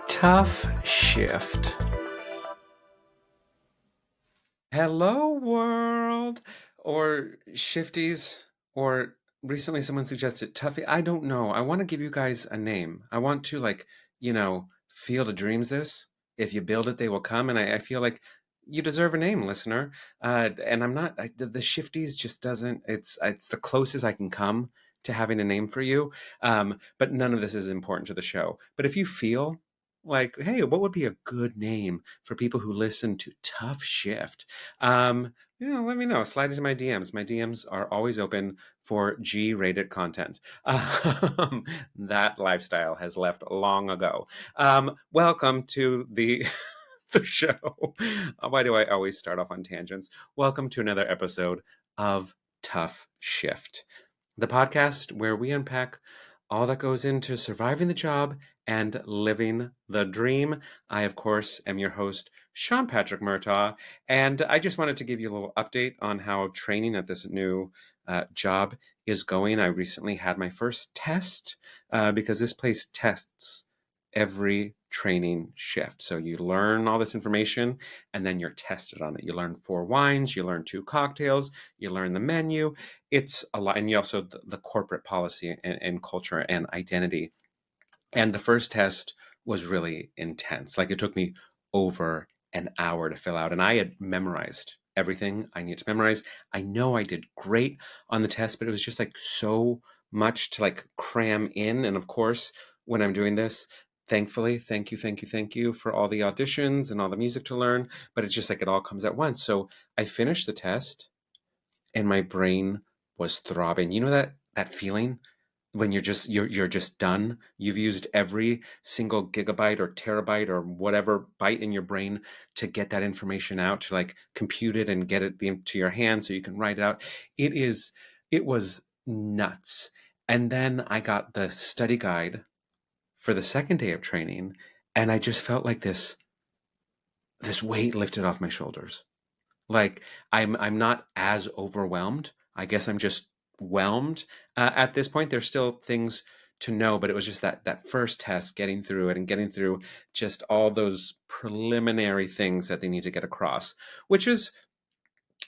TUFF SHIFT. Hello, world, or shifties, or recently someone suggested Tuffy. I don't know. I want to give you guys a name. I want to, Field of Dreams this. If you build it, they will come. And I feel like you deserve a name, listener. And I'm not, the shifties just doesn't, it's the closest I can come to having a name for you. But none of this is important to the show. But if you feel like, hey, what would be a good name for people who listen to TUFF SHIFT? Let me know. Slide into my DMs. My DMs are always open for G-rated content. That lifestyle has left long ago. Welcome to the the show. Why do I always start off on tangents? Welcome to another episode of TUFF SHIFT, the podcast where we unpack all that goes into surviving the job and living the dream. I, of course, am your host, Sean Patrick Murtagh, and I just wanted to give you a little update on how training at this new job is going. I recently had my first test because this place tests every training shift. So you learn all this information and then you're tested on it. You learn 4 wines, you learn 2 cocktails, you learn the menu. It's a lot. And you also the corporate policy and culture and identity. And the first test was really intense. Like, it took me over an hour to fill out, and I had memorized everything I needed to memorize. I know I did great on the test, but it was just like so much to like cram in. And of course, when I'm doing this, thankfully, thank you for all the auditions and all the music to learn, but it's just like it all comes at once. So I finished the test and my brain was throbbing. You know that feeling when you're just done? You've used every single gigabyte or terabyte or whatever byte in your brain to get that information out, to like compute it and get it to your hand so you can write it out. It was nuts. And then I got the study guide for the second day of training, and I just felt like this weight lifted off my shoulders. Like, I'm not as overwhelmed. I guess I'm just whelmed at this point. There's still things to know, but it was just that first test, getting through it and getting through just all those preliminary things that they need to get across, which is,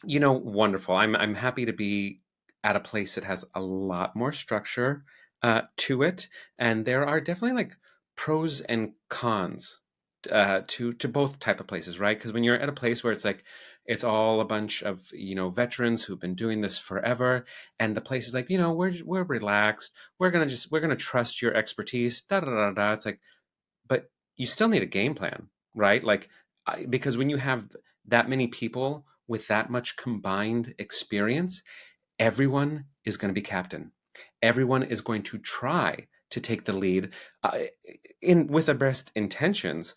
wonderful. I'm happy to be at a place that has a lot more structure to it, and there are definitely like pros and cons to both type of places, right? Because when you're at a place where it's like it's all a bunch of veterans who've been doing this forever, and the place is like, we're relaxed, we're gonna trust your expertise, da da da da. It's like, but you still need a game plan, right? Like, because when you have that many people with that much combined experience, everyone is going to be captain. Everyone is going to try to take the lead in with the best intentions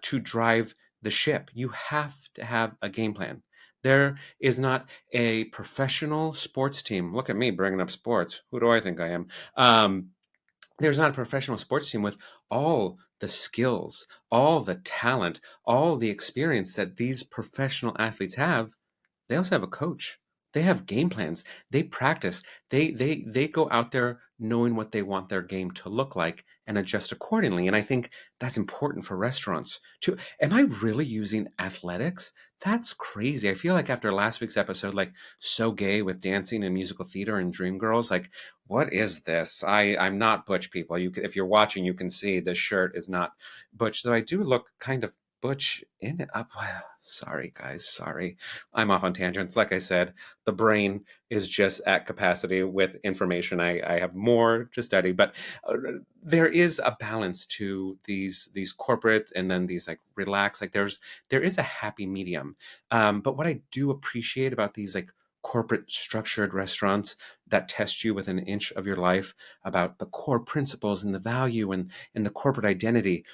to drive the ship. You have to have a game plan. There is not a professional sports team. Look at me bringing up sports. Who do I think I am? There's not a professional sports team with all the skills, all the talent, all the experience that these professional athletes have. They also have a coach. They have game plans. They practice. They go out there knowing what they want their game to look like and adjust accordingly. And I think that's important for restaurants too. Am I really using athletics? That's crazy. I feel like after last week's episode, like So Gay with dancing and musical theater and Dreamgirls, like, what is this? I'm not butch, people. If you're watching, you can see this shirt is not butch, though I do look kind of butch in it. Sorry, guys. Sorry. I'm off on tangents. Like I said, the brain is just at capacity with information. I have more to study, but there is a balance to these corporate and then these like relaxed. Like there is a happy medium. But what I do appreciate about these like corporate structured restaurants that test you with an inch of your life about the core principles and the value and the corporate identity.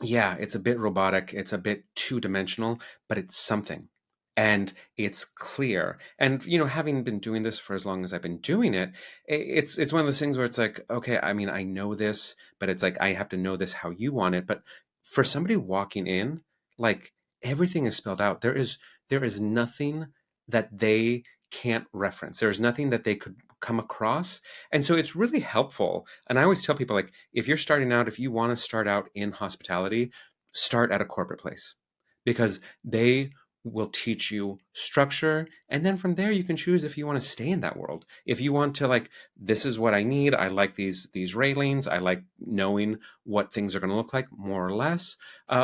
Yeah, it's a bit robotic, it's a bit two-dimensional, but it's something. And it's clear. And having been doing this for as long as I've been doing it, it's one of those things where it's like, okay, I mean, I know this, but it's like I have to know this how you want it. But for somebody walking in, like, everything is spelled out. There is nothing that they can't reference. There's nothing that they come across. And so it's really helpful. And I always tell people, like, if you're starting out, if you want to start out in hospitality, start at a corporate place, because they will teach you structure, and then from there you can choose if you want to stay in that world. If you want to, like, this is what I need, I like these railings, I like knowing what things are going to look like more or less,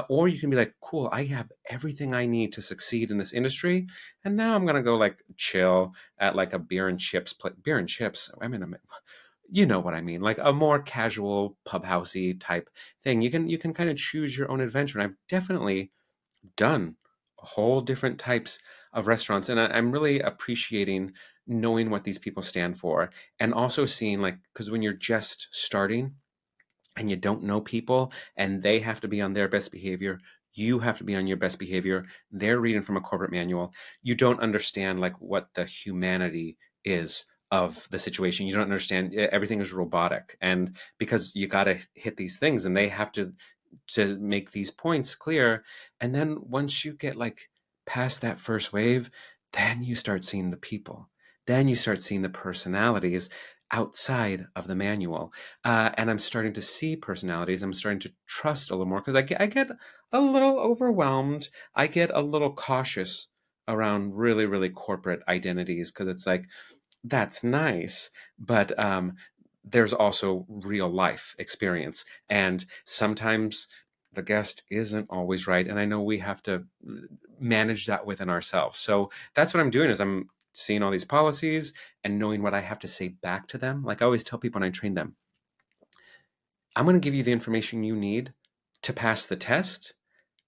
or you can be like, cool, I have everything I need to succeed in this industry, and now I'm going to go like chill at like a beer and chips beer and chips, I mean, you know what I mean, like a more casual pub housey type thing. You can kind of choose your own adventure, and I've definitely done whole different types of restaurants, and I'm really appreciating knowing what these people stand for, and also seeing, like, because when you're just starting and you don't know people and they have to be on their best behavior, you have to be on your best behavior, they're reading from a corporate manual, you don't understand like what the humanity is of the situation. You don't understand, everything is robotic, and because you got to hit these things and they have to make these points clear. And then once you get like past that first wave, then you start seeing the people. Then you start seeing the personalities outside of the manual. And I'm starting to see personalities. I'm starting to trust a little more, because I get a little overwhelmed. I get a little cautious around really, really corporate identities, because it's like, that's nice, but there's also real life experience, and sometimes the guest isn't always right, and I know we have to manage that within ourselves. So that's what I'm doing, is I'm seeing all these policies and knowing what I have to say back to them. Like I always tell people when I train them, I'm going to give you the information you need to pass the test,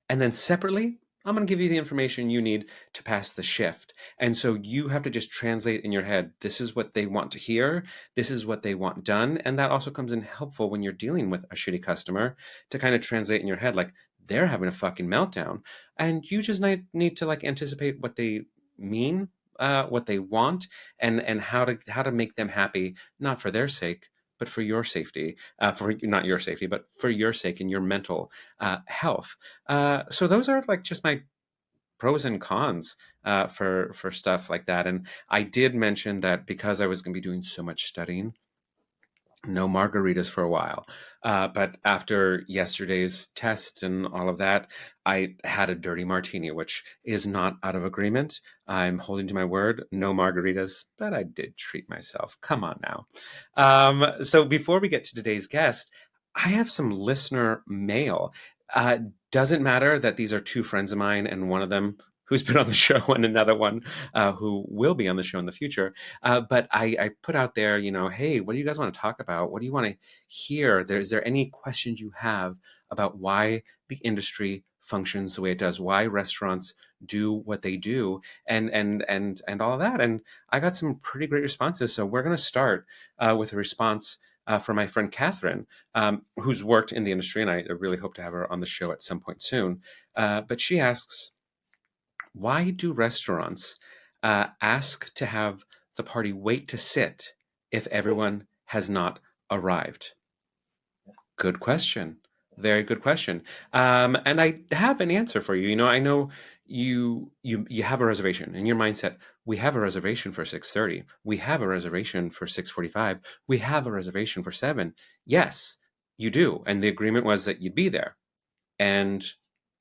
and then separately, I'm going to give you the information you need to pass the shift. And so you have to just translate in your head, this is what they want to hear, this is what they want done. And that also comes in helpful when you're dealing with a shitty customer, to kind of translate in your head, like, they're having a fucking meltdown. And you just need to like anticipate what they mean, what they want, and how to make them happy, not for their sake, but for your safety, for not your safety, but for your sake and your mental health. So those are like just my pros and cons for stuff like that. And I did mention that because I was going to be doing so much studying, no margaritas for a while. But after yesterday's test and all of that, I had a dirty martini, which is not out of agreement. I'm holding to my word, no margaritas, but I did treat myself. Come on now. So before we get to today's guest, I have some listener mail. Uh, doesn't matter that these are two friends of mine, and one of them who's been on the show and another one who will be on the show in the future. But I put out there, hey, what do you guys want to talk about? What do you want to hear? Is there any questions you have about why the industry functions the way it does, why restaurants do what they do, and all of that? And I got some pretty great responses. So we're going to start with a response from my friend Catherine, who's worked in the industry, and I really hope to have her on the show at some point soon. But she asks, why do restaurants ask to have the party wait to sit if everyone has not arrived? Good question. Very good question. And I have an answer for you. I know you have a reservation in your mindset. We have a reservation for 6:30. We have a reservation for 6:45. We have a reservation for 7. Yes, you do. And the agreement was that you'd be there. And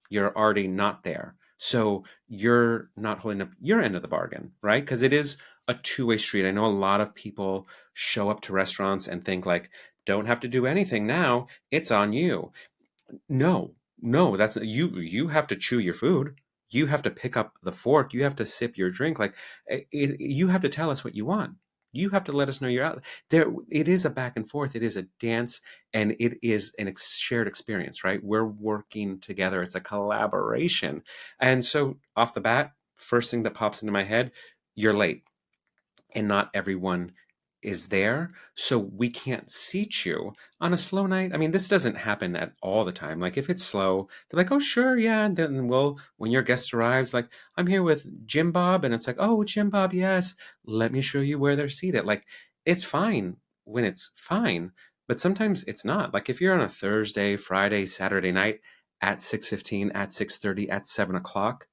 you're already not there. So you're not holding up your end of the bargain, right? Because it is a two-way street. I know a lot of people show up to restaurants and think like, don't have to do anything now. It's on you. No, no, that's you. You have to chew your food. You have to pick up the fork. You have to sip your drink. Like, you have to tell us what you want. You have to let us know you're out there. It is a back and forth. It is a dance, and it is an shared experience, right? We're working together. It's a collaboration. And so off the bat, first thing that pops into my head, you're late, and not everyone is there, so we can't seat you on a slow night. I mean, this doesn't happen at all the time. Like, if it's slow, they're like, oh sure, yeah, and then when your guest arrives, like, I'm here with Jim Bob, and it's like, oh, Jim Bob, yes, let me show you where they're seated. Like, it's fine when it's fine, but sometimes it's not. Like, if you're on a Thursday, Friday, Saturday night at 6:15, at 6:30, at 7 o'clock,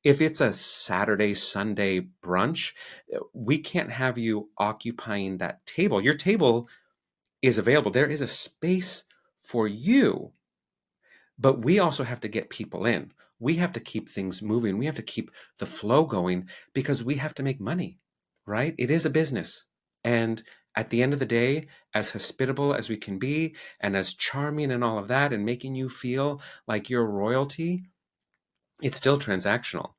If it's a Saturday, Sunday brunch, we can't have you occupying that table. Your table is available. There is a space for you, but we also have to get people in. We have to keep things moving. We have to keep the flow going because we have to make money, right? It is a business. And at the end of the day, as hospitable as we can be and as charming and all of that and making you feel like you're royalty, it's still transactional.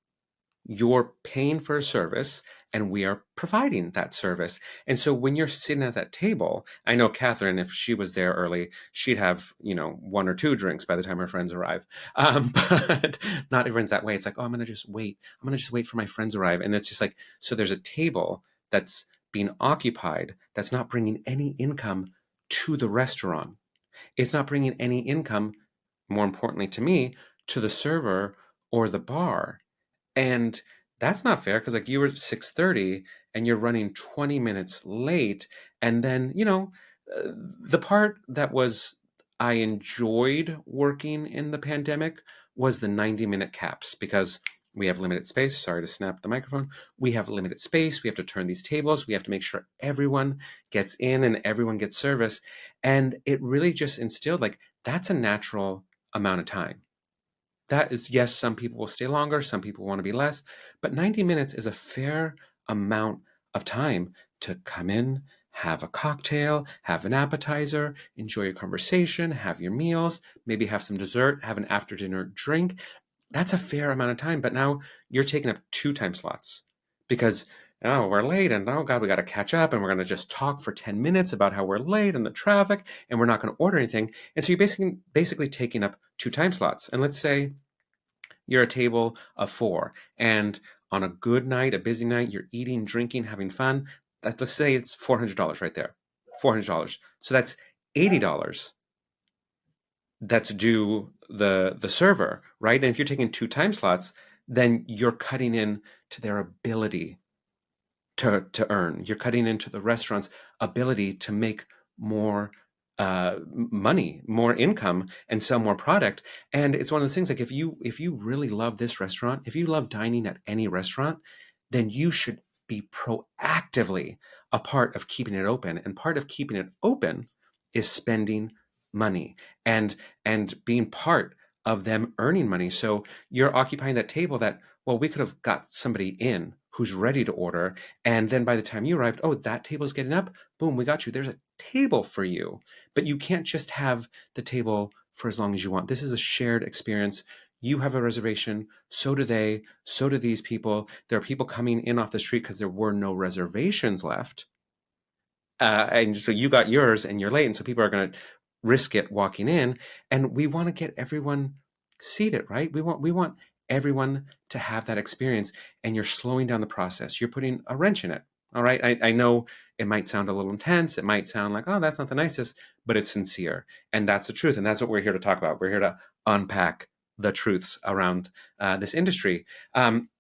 You're paying for a service and we are providing that service. And so when you're sitting at that table, I know Catherine, if she was there early, she'd have, one or two drinks by the time her friends arrive. But not everyone's that way. It's like, oh, I'm going to just wait. I'm going to just wait for my friends arrive. And it's just like, so there's a table that's being occupied that's not bringing any income to the restaurant. It's not bringing any income, more importantly to me, to the server or the bar. And that's not fair because like you were 6:30 and you're running 20 minutes late. And then, the part that was I enjoyed working in the pandemic was the 90-minute caps because we have limited space. Sorry to snap the microphone. We have limited space. We have to turn these tables. We have to make sure everyone gets in and everyone gets service. And it really just instilled like that's a natural amount of time. That is, yes, some people will stay longer, some people want to be less, but 90 minutes is a fair amount of time to come in, have a cocktail, have an appetizer, enjoy your conversation, have your meals, maybe have some dessert, have an after dinner drink. That's a fair amount of time, but now you're taking up 2 time slots because oh, we're late and oh God, we got to catch up and we're going to just talk for 10 minutes about how we're late and the traffic and we're not going to order anything. And so you're basically taking up 2 time slots. And let's say you're a table of 4 and on a good night, a busy night, you're eating, drinking, having fun. Let's say it's $400 right there. $400. So that's $80 that's due the server, right? And if you're taking 2 time slots, then you're cutting in to their ability to earn. You're cutting into the restaurant's ability to make more money, more income, and sell more product. And it's one of those things like if you really love this restaurant, if you love dining at any restaurant, then you should be proactively a part of keeping it open. And part of keeping it open is spending money and being part of them earning money. So you're occupying that table that, well, we could have got somebody in who's ready to order. And then by the time you arrived, oh, that table's getting up. Boom, we got you. There's a table for you. But you can't just have the table for as long as you want. This is a shared experience. You have a reservation. So do they. So do these people. There are people coming in off the street because there were no reservations left. And so you got yours and you're late. And so people are going to risk it walking in. And we want to get everyone seated, right? We want everyone to have that experience. And you're slowing down the process. You're putting a wrench in it. All right. I know it might sound a little intense. It might sound like, oh, that's not the nicest, but it's sincere. And that's the truth. And that's what we're here to talk about. We're here to unpack the truths around this industry.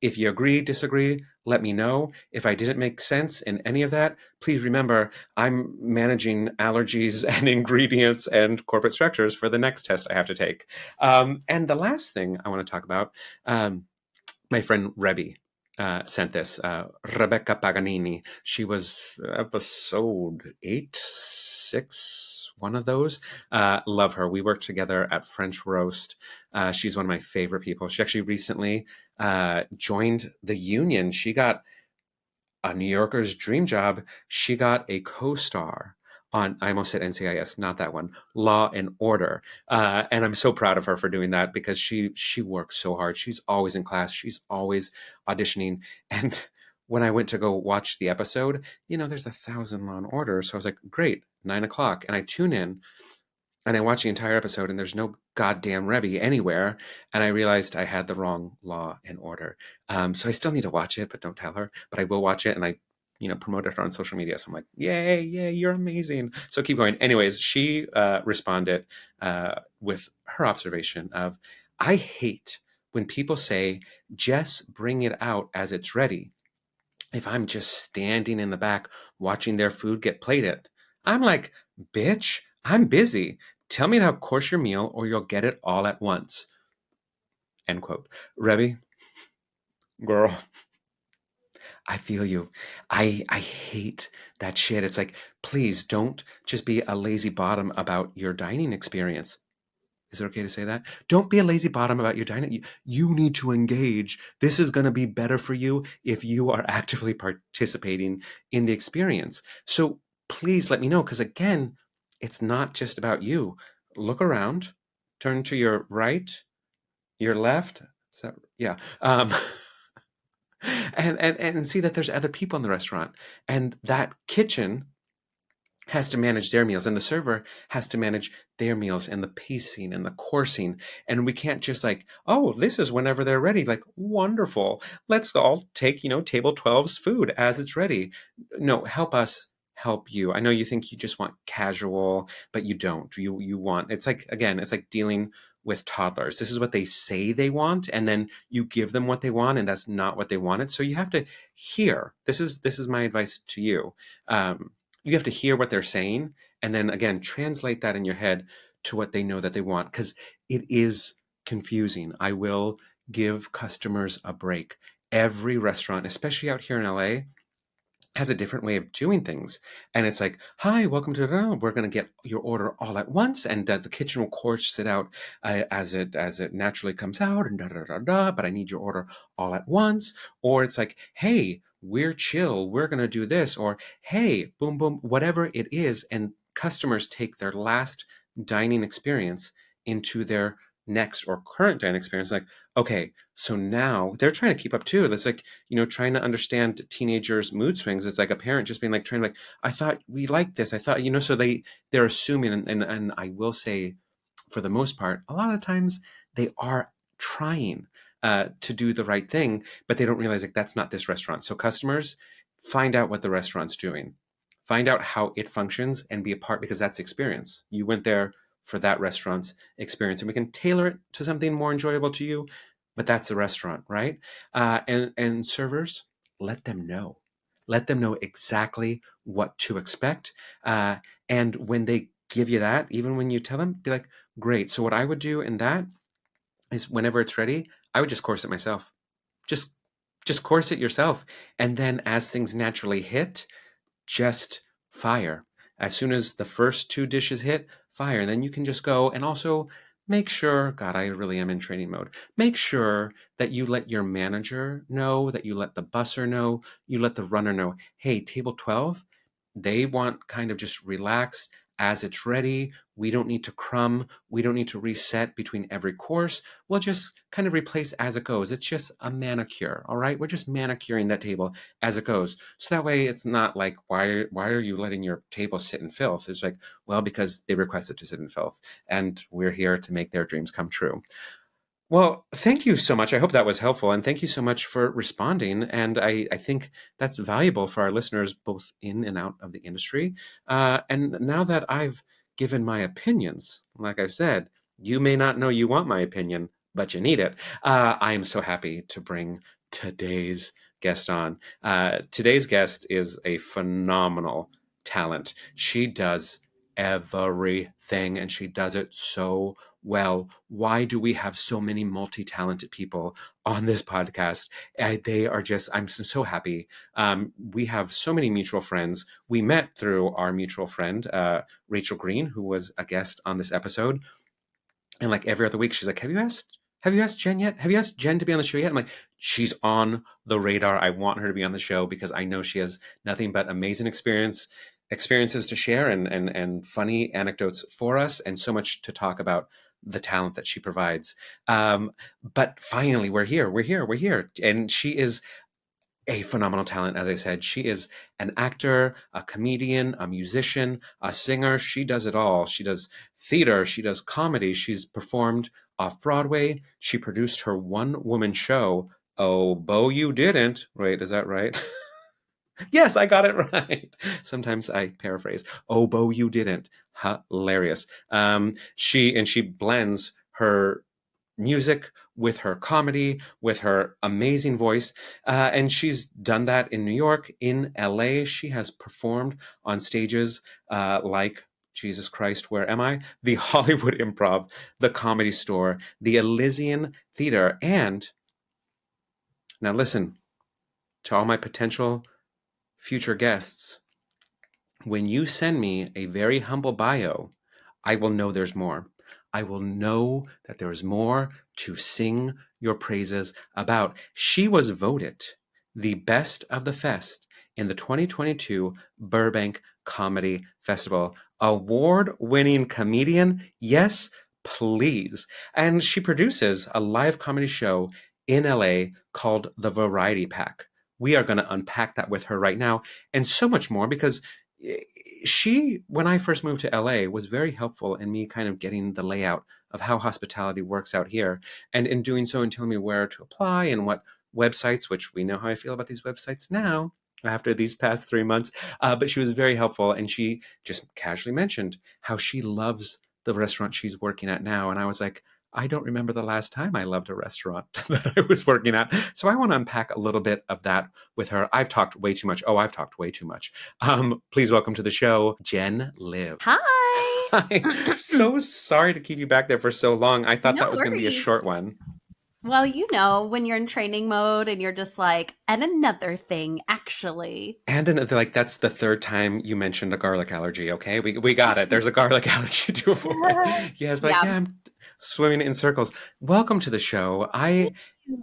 If you agree, disagree, let me know. If I didn't make sense in any of that, please remember I'm managing allergies and ingredients and corporate structures for the next test I have to take. And the last thing I want to talk about, my friend Rebby sent this. Rebecca Paganini. She was episode 8, 6, one of those. Love her. We worked together at French Roast. She's one of my favorite people. She actually recently joined the union. She got a New Yorker's dream job. She got a co-star on, I almost said NCIS, not that one, Law and Order. And I'm so proud of her for doing that because she works so hard. She's always in class. She's always auditioning. And when I went to go watch the episode, there's 1,000 Law and Order. So I was like, great, 9 o'clock. And I tune in and I watched the entire episode and there's no goddamn Rebby anywhere. And I realized I had the wrong Law and Order. So I still need to watch it, but don't tell her. But I will watch it and I, promoted her on social media. So I'm like, yay, you're amazing. So keep going. Anyways, she responded with her observation of, I hate when people say, just bring it out as it's ready. If I'm just standing in the back watching their food get plated, I'm like, bitch, I'm busy. Tell me to course your meal or you'll get it all at once. End quote. Rebby, Girl, I feel you. I hate that shit. It's like, please don't just be a lazy bottom about your dining experience. Is it okay to say that? Don't be a lazy bottom about your dining. You need to engage. This is going to be better for you if you are actively participating in the experience. So please let me know, because again, it's not just about you. Look around, turn to your right, your left. Is that, yeah. And see that there's other people in the restaurant, and that kitchen has to manage their meals, and the server has to manage their meals, and the pacing and the coursing. And we can't just like, oh, this is whenever they're ready, like, wonderful, let's all take, table twelve's food as it's ready. No, help us help you. I know you think you just want casual, but you don't. You want, it's like, again, it's like dealing with toddlers. This is what they say they want, and then you give them what they want, and that's not what they wanted. So you have to hear. This is my advice to you. You have to hear what they're saying, and then again translate that in your head to what they know that they want, because it is confusing. I will give customers a break. Every restaurant, especially out here in LA, has a different way of doing things. And it's like, hi, welcome to we're going to get your order all at once, and the kitchen will course it out as it naturally comes out, and da da da da, but I need your order all at once. Or it's like, hey, we're chill, we're going to do this, or hey, boom boom, whatever it is. And customers take their last dining experience into their next or current dining experience, like, okay, so now they're trying to keep up too. That's like, trying to understand teenagers' mood swings. It's like a parent just being like, trying to like, I thought we liked this. I thought, so they're assuming, and I will say, for the most part, a lot of times they are trying to do the right thing, but they don't realize like that's not this restaurant. So customers, find out what the restaurant's doing, find out how it functions, and be a part, because that's experience. You went there for that restaurant's experience, and we can tailor it to something more enjoyable to you, but that's the restaurant, right? And servers, let them know. Let them know exactly what to expect. Uh, and when they give you that, even when you tell them, be like, great. So what I would do in that is, whenever it's ready, I would just course it myself. Just just course it yourself. And then as things naturally hit, just fire. As soon as the first two dishes hit, fire. And then you can just go, and also make sure, God, I really am in training mode. Make sure that you let your manager know, that you let the busser know, you let the runner know, hey, table 12, they want kind of just relaxed as it's ready. We don't need to crumb. We don't need to reset between every course. We'll just kind of replace as it goes. It's just a manicure, all right? We're just manicuring that table as it goes. So that way it's not like, why are you letting your table sit in filth? It's like, well, because they requested to sit in filth, and we're here to make their dreams come true. Well, thank you so much. I hope that was helpful. And thank you so much for responding. And I think that's valuable for our listeners, both in and out of the industry. And now that I've given my opinions, like I said, you may not know you want my opinion, but you need it. I am so happy to bring today's guest on. Today's guest is a phenomenal talent. She does everything, and she does it so well. Why do we have so many multi-talented people on this podcast? They are just, I'm so happy. We have so many mutual friends. We met through our mutual friend, Rachel Green, who was a guest on this episode. And like every other week, she's like, have you asked Jen yet? Have you asked Jen to be on the show yet? I'm like, she's on the radar. I want her to be on the show, because I know she has nothing but amazing experiences to share, and funny anecdotes for us, and so much to talk about the talent that she provides. But finally, we're here. And she is a phenomenal talent. As I said, she is an actor, a comedian, a musician, a singer. She does it all. She does theater, she does comedy, she's performed off Broadway. She produced her one woman show, Oh, Bo You Didn't. Right, is that right? Yes, I got it right. Sometimes I paraphrase. Oh, Bo, you didn't. Hilarious. She blends her music with her comedy, with her amazing voice, and she's done that in New York, in LA. She has performed on stages like, Jesus Christ, where am I? The Hollywood Improv, the Comedy Store, the Elysian Theater, and Now listen, to all my potential future guests, when you send me a very humble bio, I will know there's more. I will know that there is more to sing your praises about. She was voted the best of the fest in the 2022 Burbank Comedy Festival. Award-winning comedian, yes, please. And she produces a live comedy show in LA called The Variety Pack. We are going to unpack that with her right now and so much more because she, when I first moved to LA, was very helpful in me kind of getting the layout of how hospitality works out here. And in doing so, and telling me where to apply and what websites, which we know how I feel about these websites now after these past 3 months. But she was very helpful. And she just casually mentioned how she loves the restaurant she's working at now. And I was like, I don't remember the last time I loved a restaurant that I was working at. So I want to unpack a little bit of that with her. I've talked way too much. Oh, I've talked way too much. Please welcome to the show, Jen Liv. Hi. Hi. So sorry to keep you back there for so long. I thought No that was going to be a worries. short one. Well, when you're in training mode and you're just like, and another thing, actually. And another, like, that's the third time you mentioned a garlic allergy. Okay, we got it. There's a garlic allergy to avoid. Yes, but Yeah. yeah, I'm swimming in circles. Welcome to the show. Thank I you.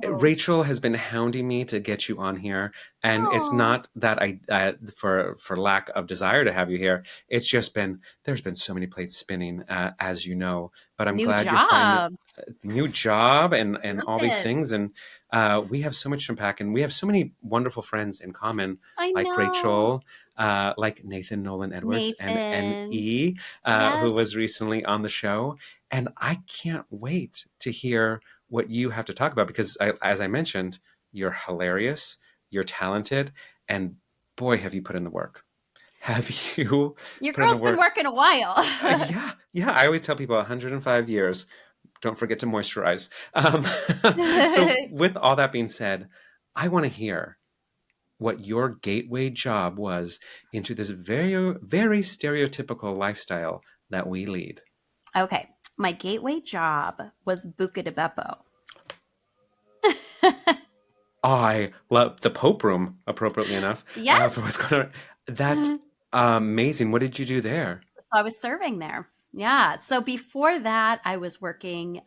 Rachel has been hounding me to get you on here, and it's Oh, not that I for lack of desire to have you here. It's just been there's been so many plates spinning, as you know. But I'm new glad you're finally job. new job and Love all these it. things, and we have so much to unpack, and we have so many wonderful friends in common, I like know. Rachel, like Nathan Nolan Edwards, and Nathan. E, who was Yes. recently on the show, and I can't wait to hear what you have to talk about because as I mentioned, you're hilarious, you're talented, and boy, have you put in the work. Have you Your put in the girl's been work? working a while. Yeah, yeah. I always tell people 105 years. Don't forget to moisturize. So, with all that being said, I want to hear what your gateway job was into this very, very stereotypical lifestyle that we lead. Okay. My gateway job was Buca de Beppo. I love the Pope Room, appropriately enough, for Yes. what's going on. That's So amazing. What did you do there? I was serving there. Yeah. So before that, I was working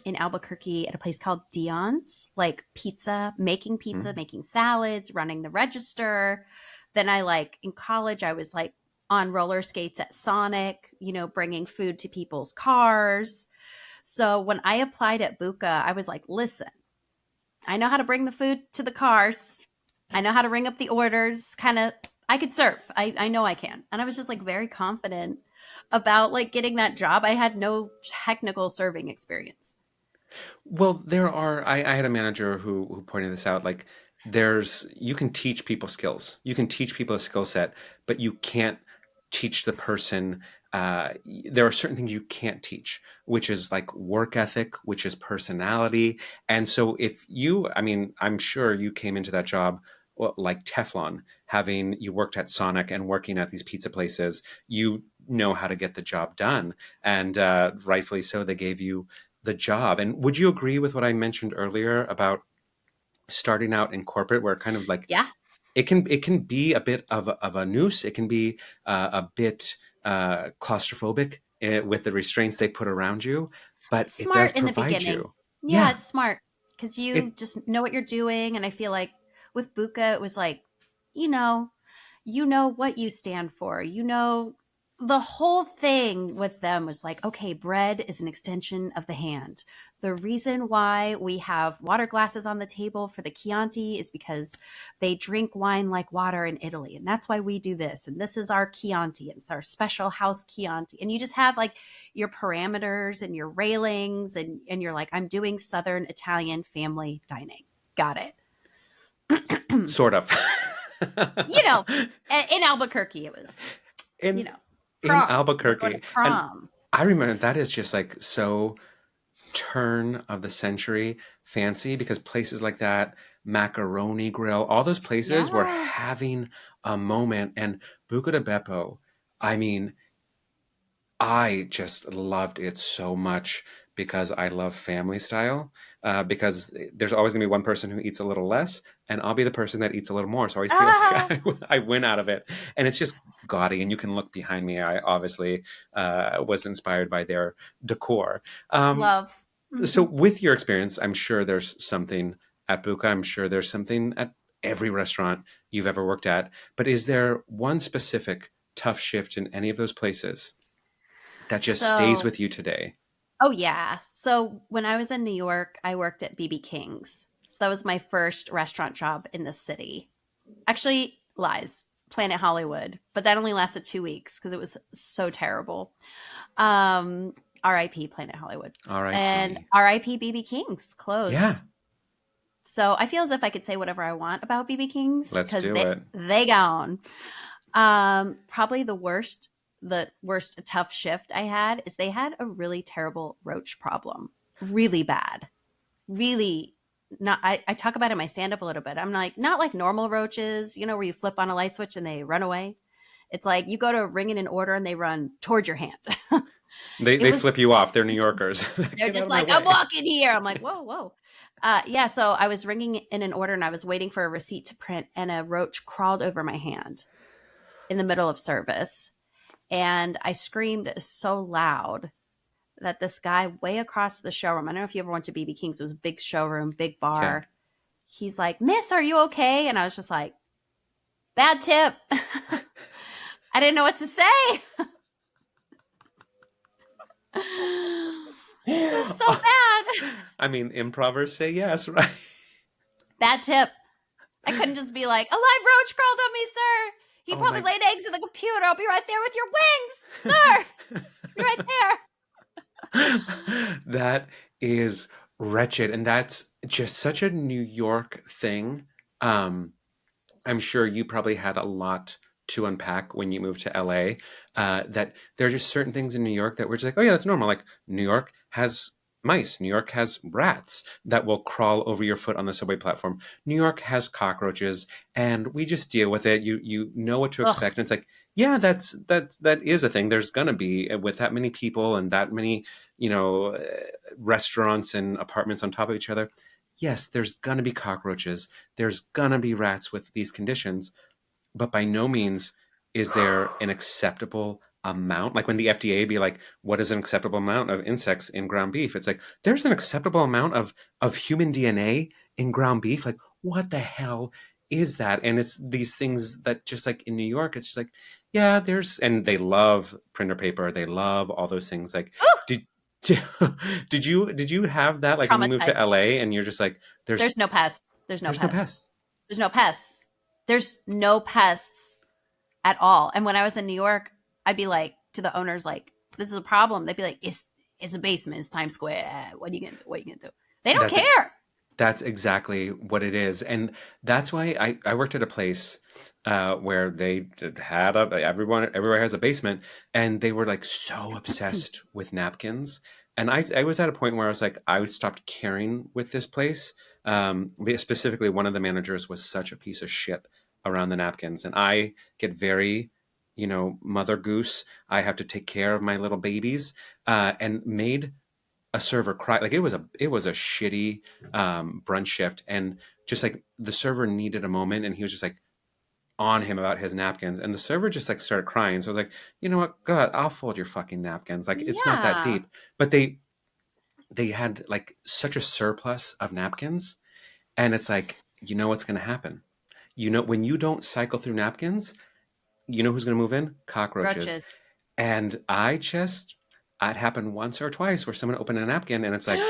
in Albuquerque at a place called Dion's, like pizza, Hmm? making salads, running the register. Then in college, I was like on roller skates at Sonic, bringing food to people's cars. So when I applied at Buca, I was like, listen, I know how to bring the food to the cars. I know how to ring up the orders. Kind of, I could serve. I know I can. And I was just like very confident about like getting that job. I had no technical serving experience. Well, I had a manager who pointed this out. Like, you can teach people skills. You can teach people a skill set, but you can't teach the person. There are certain things you can't teach, which is like work ethic, which is personality. And so, I mean, I'm sure you came into that job well, like Teflon, having you worked at Sonic and working at these pizza places, you know how to get the job done. And rightfully so, they gave you the job. And would you agree with what I mentioned earlier about starting out in corporate, where kind of like Yeah. it can be a bit of a noose, it can be a bit claustrophobic with the restraints they put around you, but It's it does smart in the provide beginning. you. Yeah, Yeah, it's smart because you it just know what you're doing. And I feel like with Buka, it was like, you know, you know what you stand for. The whole thing with them was like, okay, bread is an extension of the hand. The reason why we have water glasses on the table for the Chianti is because they drink wine like water in Italy. And that's why we do this. And this is our Chianti. And it's our special house Chianti. And you just have like your parameters and your railings. And you're like, I'm doing Southern Italian family dining. Got it. sort of. you know, in Albuquerque, it was, you in know, in prom. We're going to Albuquerque, and prom. I remember that is just like so turn of the century fancy because places like that, Macaroni Grill, all those places were Yeah. having a moment. And Buca de Beppo, I mean, I just loved it so much because I love family style. Because there's always gonna be one person who eats a little less, and I'll be the person that eats a little more. So it always feels like Ah, I win out of it, and it's just gaudy. And you can look behind me. I obviously was inspired by their decor. Um, love. so Hmm. with your experience, I'm sure there's something at Buka. I'm sure there's something at every restaurant you've ever worked at. But is there one specific tough shift in any of those places that just stays So, with you today? oh yeah. So when I was in New York, I worked at BB King's. So that was my first restaurant job in the city. Actually, lies. Planet Hollywood, but that only lasted 2 weeks because it was so terrible. Um, RIP Planet Hollywood, and R.I.P. RIP BB King's closed. Yeah, So I feel as if I could say whatever I want about BB King's let's because do it. they gone. Probably the worst tough shift I had is they had a really terrible roach problem, really bad, really. Not I talk about it in my stand up a little bit. I'm like, not like normal roaches, where you flip on a light switch and they run away. It's like you go to ring in an order and they run toward your hand. They It they was flip you off. They're New Yorkers. they're Get out just of my like, I'm way. walking here. I'm like, whoa, whoa. Yeah, so I was ringing in an order and I was waiting for a receipt to print, and a roach crawled over my hand in the middle of service. And I screamed so loud that this guy way across the showroom, I don't know if you ever went to BB King's, it was a big showroom, big Yeah. bar. He's like, Miss, are you okay? And I was just like, bad tip. I didn't know what to say. It was so bad. I mean, improvers say yes, right? Bad tip. I couldn't just be like, a live roach crawled on me, sir. He Oh probably my. laid eggs in the computer. I'll be right there with your wings, sir. Be right there. That is wretched, and that's just such a New York thing. Um, I'm sure you probably had a lot to unpack when you moved to LA. That there are just certain things in New York that we're just like, oh yeah, that's normal. Like New York has mice. New York has rats that will crawl over your foot on the subway platform. New York has cockroaches, and we just deal with it. You know what to Ugh. expect, and it's like, yeah, that is a thing. There's gonna be with that many people and that many you know uh, restaurants and apartments on top of each other. Yes, there's gonna be cockroaches, there's gonna be rats with these conditions, but by no means is there an acceptable amount. Like when the FDA be like, what is an acceptable amount of insects in ground beef? It's like, there's an acceptable amount of human DNA in ground beef. Like, what the hell is that? And it's these things that just like in New York, it's just like, yeah, and they love printer paper. They love all those things. Like, Ooh, did, did you have that like when you moved to traumatized. LA and you're just like, There's no pests. There's no there's no pests. pests. There's no pests. There's no pests at all. And when I was in New York, I'd be like to the owners, like, this is a problem. They'd be like, it's a basement, it's Times Square. What are you gonna do? What are you gonna do? They don't That's care. That's exactly what it is. And that's why I worked at a place where had everywhere has a basement, and they were like so obsessed with napkins. And I was at a point where I was like, I stopped caring with this place. Specifically, one of the managers was such a piece of shit around the napkins. And I get very, mother goose. I have to take care of my little babies, and made a server cry. Like it was a shitty brunch shift, and just like the server needed a moment, and he was just like on him about his napkins, and the server just like started crying. So I was like, you know what, God, I'll fold your fucking napkins. Like it's not that Yeah. deep. But they had like such a surplus of napkins, and it's like, you know what's going to happen. When you don't cycle through napkins, you know who's going to move in? Cockroaches. Roaches. And I'd happen once or twice where someone opened a napkin and it's like,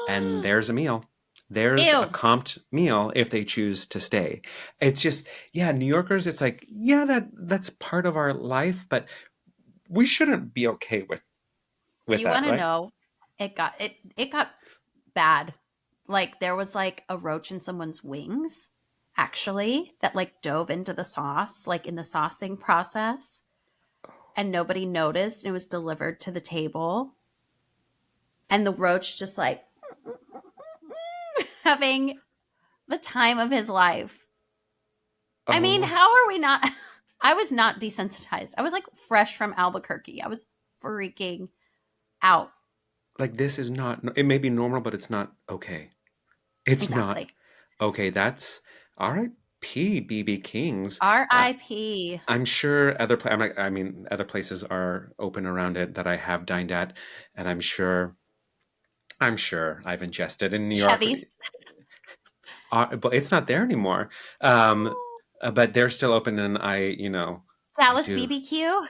and there's a meal. There's a Ew. comped meal if they choose to stay. It's just, yeah, New Yorkers, it's like, yeah, that's part of our life, but we shouldn't be okay Do with you that, want to right? know? It got bad. Like there was like a roach in someone's wings, actually, that like dove into the sauce, like in the saucing process, and nobody noticed. It was delivered to the table, and the roach just like having the time of his life. I mean, Oh, how are we not? I was not desensitized. I was like fresh from Albuquerque. I was freaking out. like this is not, it may be normal, but it's not okay. It's not Exactly. okay. That's R.I.P. BB King's. Uh, R.I.P. I'm sure I'm like, I mean, other places are open around it that I have dined at, and I'm sure I've ingested in New York. Chevy's. But it's not there anymore. Um, Oh, but they're still open, and I Dallas do. BBQ.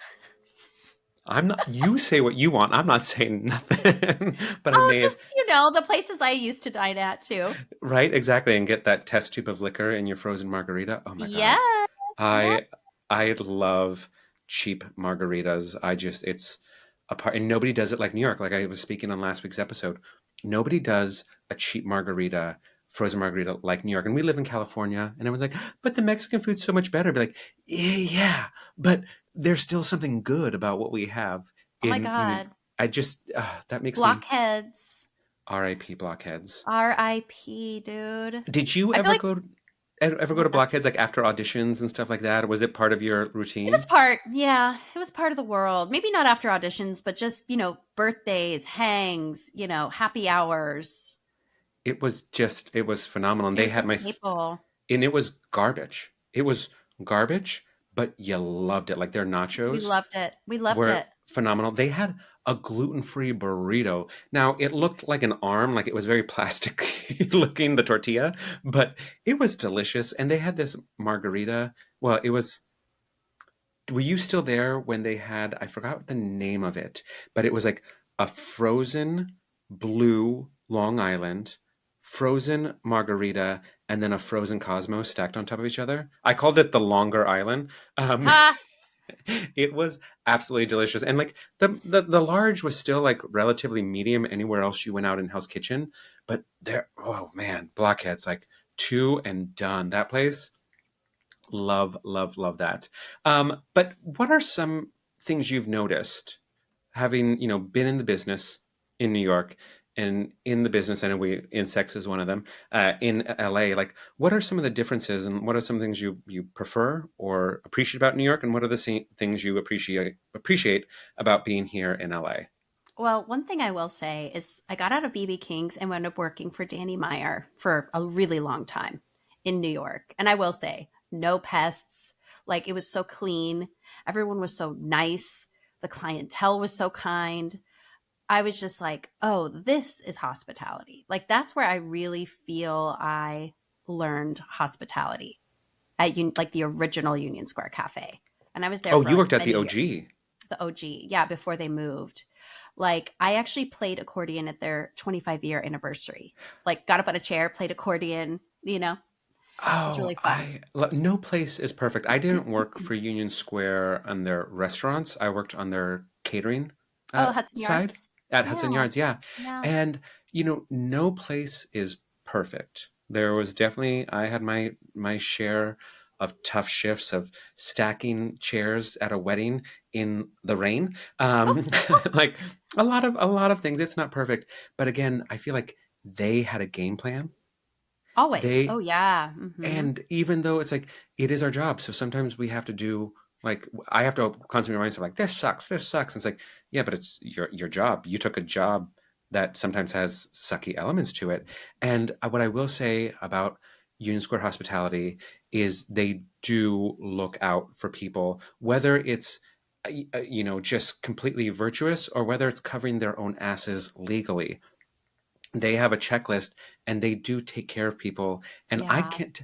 I'm not. You say what you want. I'm not saying nothing. But I Oh, may have, just, the places I used to dine at too. right, exactly, and get that test tube of liquor in your frozen margarita. Oh my God. Yes. Yes. I I love cheap margaritas. It's a part, and nobody does it like New York. Like I was speaking on last week's episode, nobody does a cheap margarita, frozen margarita like New York. And we live in California, and everyone's like, "But the Mexican food's so much better." Be like, "Yeah, yeah, but there's still something good about what we have Oh my in New." God. I just that makes me Blockheads. R.I.P. Blockheads. R.I.P., dude. Did you I feel ever like go to what's that? Blockheads like after auditions and stuff like that? Was it part of your It was routine? part, yeah, it was part of the world. Maybe not after auditions, but just, birthdays, hangs, happy hours. It was phenomenal. And It they was a had staple. and it was garbage. It was garbage, but you loved it. Like their We nachos loved it. We loved were it. phenomenal. They had a gluten-free burrito. Now, it looked like an arm, like it was very plastic looking, the tortilla, but it was delicious. And they had this margarita. Well, it was, were you still there when they had, I forgot the name of it, but it was like a frozen blue Long Island, frozen margarita, and then a frozen Cosmo stacked on top of each other. I called it the Longer Island. Um, Ha! it was absolutely delicious. And like the large was still like relatively medium anywhere else you went out in Hell's Kitchen. But there, oh man, Blockheads, like two and done. That place, love, love, love that. But what are some things you've noticed having, been in the business in New York and in the business, I know in sex is one of them, in LA, like what are some of the differences and what are some things you prefer or appreciate about New York and what are the things you appreciate about being here in LA? Well, one thing I will say is I got out of BB King's and wound up working for Danny Meyer for a really long time in New York. And I will say, no pests. Like it was so clean. Everyone was so nice. The clientele was so kind. I was just like, oh, this is hospitality. Like that's where I really feel I learned hospitality at like the original Union Square Cafe. And I was there Oh, for you like worked at the many years. OG. The OG, yeah, before they moved. Like I actually played accordion at their 25-year anniversary. Like got up on a chair, played accordion, it was Oh, really fun. no place is perfect. I didn't work for Union Square on their restaurants. I worked on their catering Oh, Hudson side Yards. at Yeah. Hudson Yards. Yeah. Yeah. And, no place is perfect. There was definitely, I had my share of tough shifts of stacking chairs at a wedding in the rain. Oh, Like a lot of things. It's not perfect. But again, I feel like they had a game plan. always. Oh They yeah. Mm-hmm. and even though it's like it is our job, so sometimes we have to do like I have to constantly remind myself like this sucks, this sucks. And it's like yeah, but it's your job. You took a job that sometimes has sucky elements to it. And what I will say about Union Square Hospitality is they do look out for people, whether it's just completely virtuous or whether it's covering their own asses legally. They have a checklist and they do take care of people. And I Yeah. can't,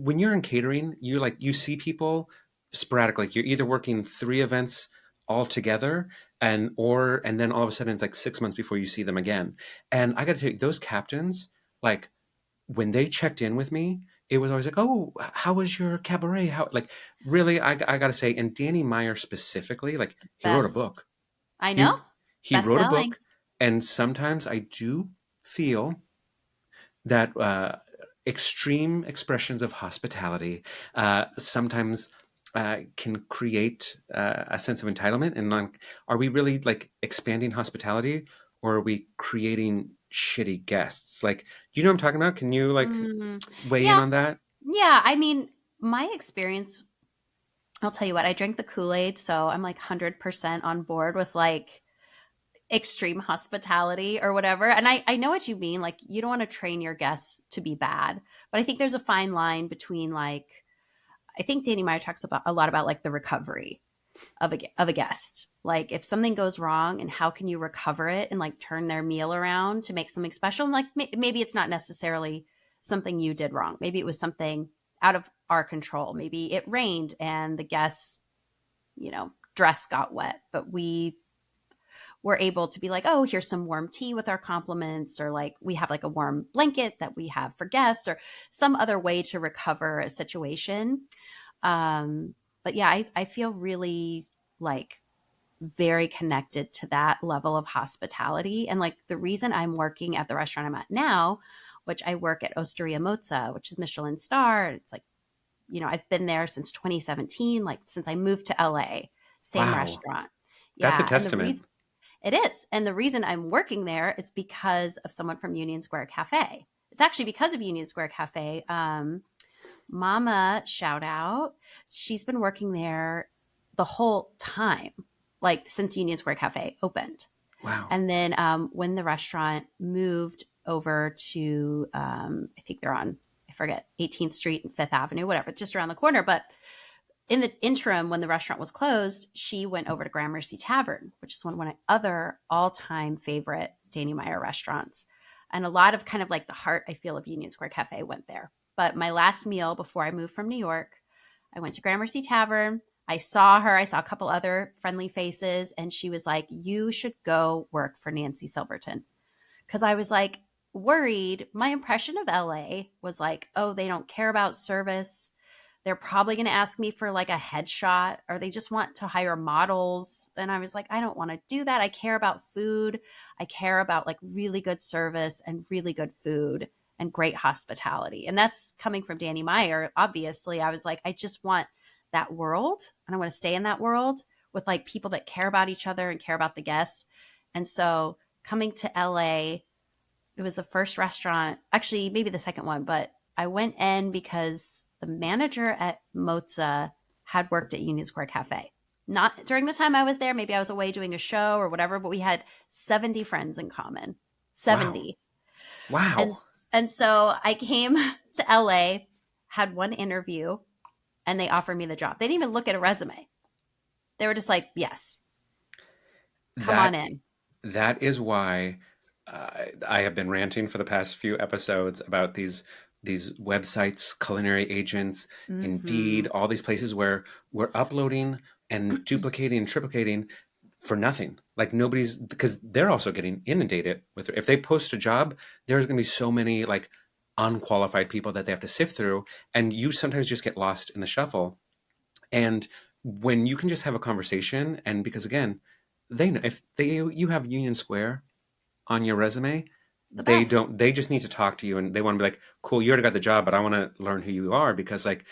when you're in catering, you see people sporadically. Like you're either working three events all together and then all of a sudden it's like 6 months before you see them again. And I got to tell you, those captains, like when they checked in with me, it was always like, "Oh, how was your cabaret? How like really?" I got to say, and Danny Meyer specifically, like he wrote a Best. book. I know. He Best wrote a selling. book, and sometimes I do feel that extreme expressions of hospitality sometimes can create a sense of entitlement. And like, are we really like expanding hospitality, or are we creating shitty guests? Like, do you know what I'm talking about? Can you like Mm, weigh in yeah. on that? Yeah. I mean, my experience, I'll tell you what, I drank the Kool-Aid, so I'm like 100% on board with like extreme hospitality or whatever. And I know what you mean. Like, you don't want to train your guests to be bad, but I think there's a fine line between like, I think Danny Meyer talks about a lot about like the recovery of a guest. Like, if something goes wrong and how can you recover it and like turn their meal around to make something special. And like, maybe it's not necessarily something you did wrong. Maybe it was something out of our control. Maybe it rained and the guests, dress got wet, but we were able to be like, oh, here's some warm tea with our compliments, or like we have like a warm blanket that we have for guests, or some other way to recover a situation. Um, but yeah, I feel really like very connected to that level of hospitality. And like the reason I'm working at the restaurant I'm at now, which I work at Osteria Mozza, which is Michelin star. It's like, I've been there since 2017, like since I moved to LA, same Wow, restaurant. that's a Yeah. And the testament. reason it is, and the reason I'm working there is because of someone from Union Square Cafe. It's actually because of Union Square Cafe. Mama, shout out. She's been working there the whole time, like since Union Square Cafe opened. Wow. And then when the restaurant moved over to, I think they're on, I forget, 18th Street and Fifth Avenue, whatever, just around the corner. But in the interim, when the restaurant was closed, she went over to Gramercy Tavern, which is one of my other all-time favorite Danny Meyer restaurants. And a lot of kind of like the heart, I feel, of Union Square Cafe went there. But my last meal before I moved from New York, I went to Gramercy Tavern. I saw her. I saw a couple other friendly faces, and she was like, "You should go work for Nancy Silverton." Because I was like worried. My impression of LA was like, oh, they don't care about service. They're probably going to ask me for like a headshot, or they just want to hire models. And I was like, I don't want to do that. I care about food. I care about like really good service and really good food and great hospitality. And that's coming from Danny Meyer. Obviously, I was like, I just want that world, and I want to stay in that world with like people that care about each other and care about the guests. And so coming to LA, it was the first restaurant, actually, maybe the second one, but I went in because the manager at Mozza had worked at Union Square Cafe. Not during the time I was there. Maybe I was away doing a show or whatever, but we had 70 friends in common. Wow. 70. And Wow. and so I came to LA, had one interview, and they offered me the job. They didn't even look at a resume. They were just like, "Yes, come on That in." that is why I have been ranting for the past few episodes about these websites, culinary agents, Indeed, Mhm. all these places where we're uploading and duplicating and triplicating for nothing. Like nobody's, because they're also getting inundated with, if they post a job, there's going to be so many like unqualified people that they have to sift through, and you sometimes just get lost in the shuffle. And when you can just have a conversation, and because again, they know if they you have Union Square on your resume, The they best. don't, they just need to talk to you, and they want to be like, cool, you already got the job, but I want to learn who you are, because like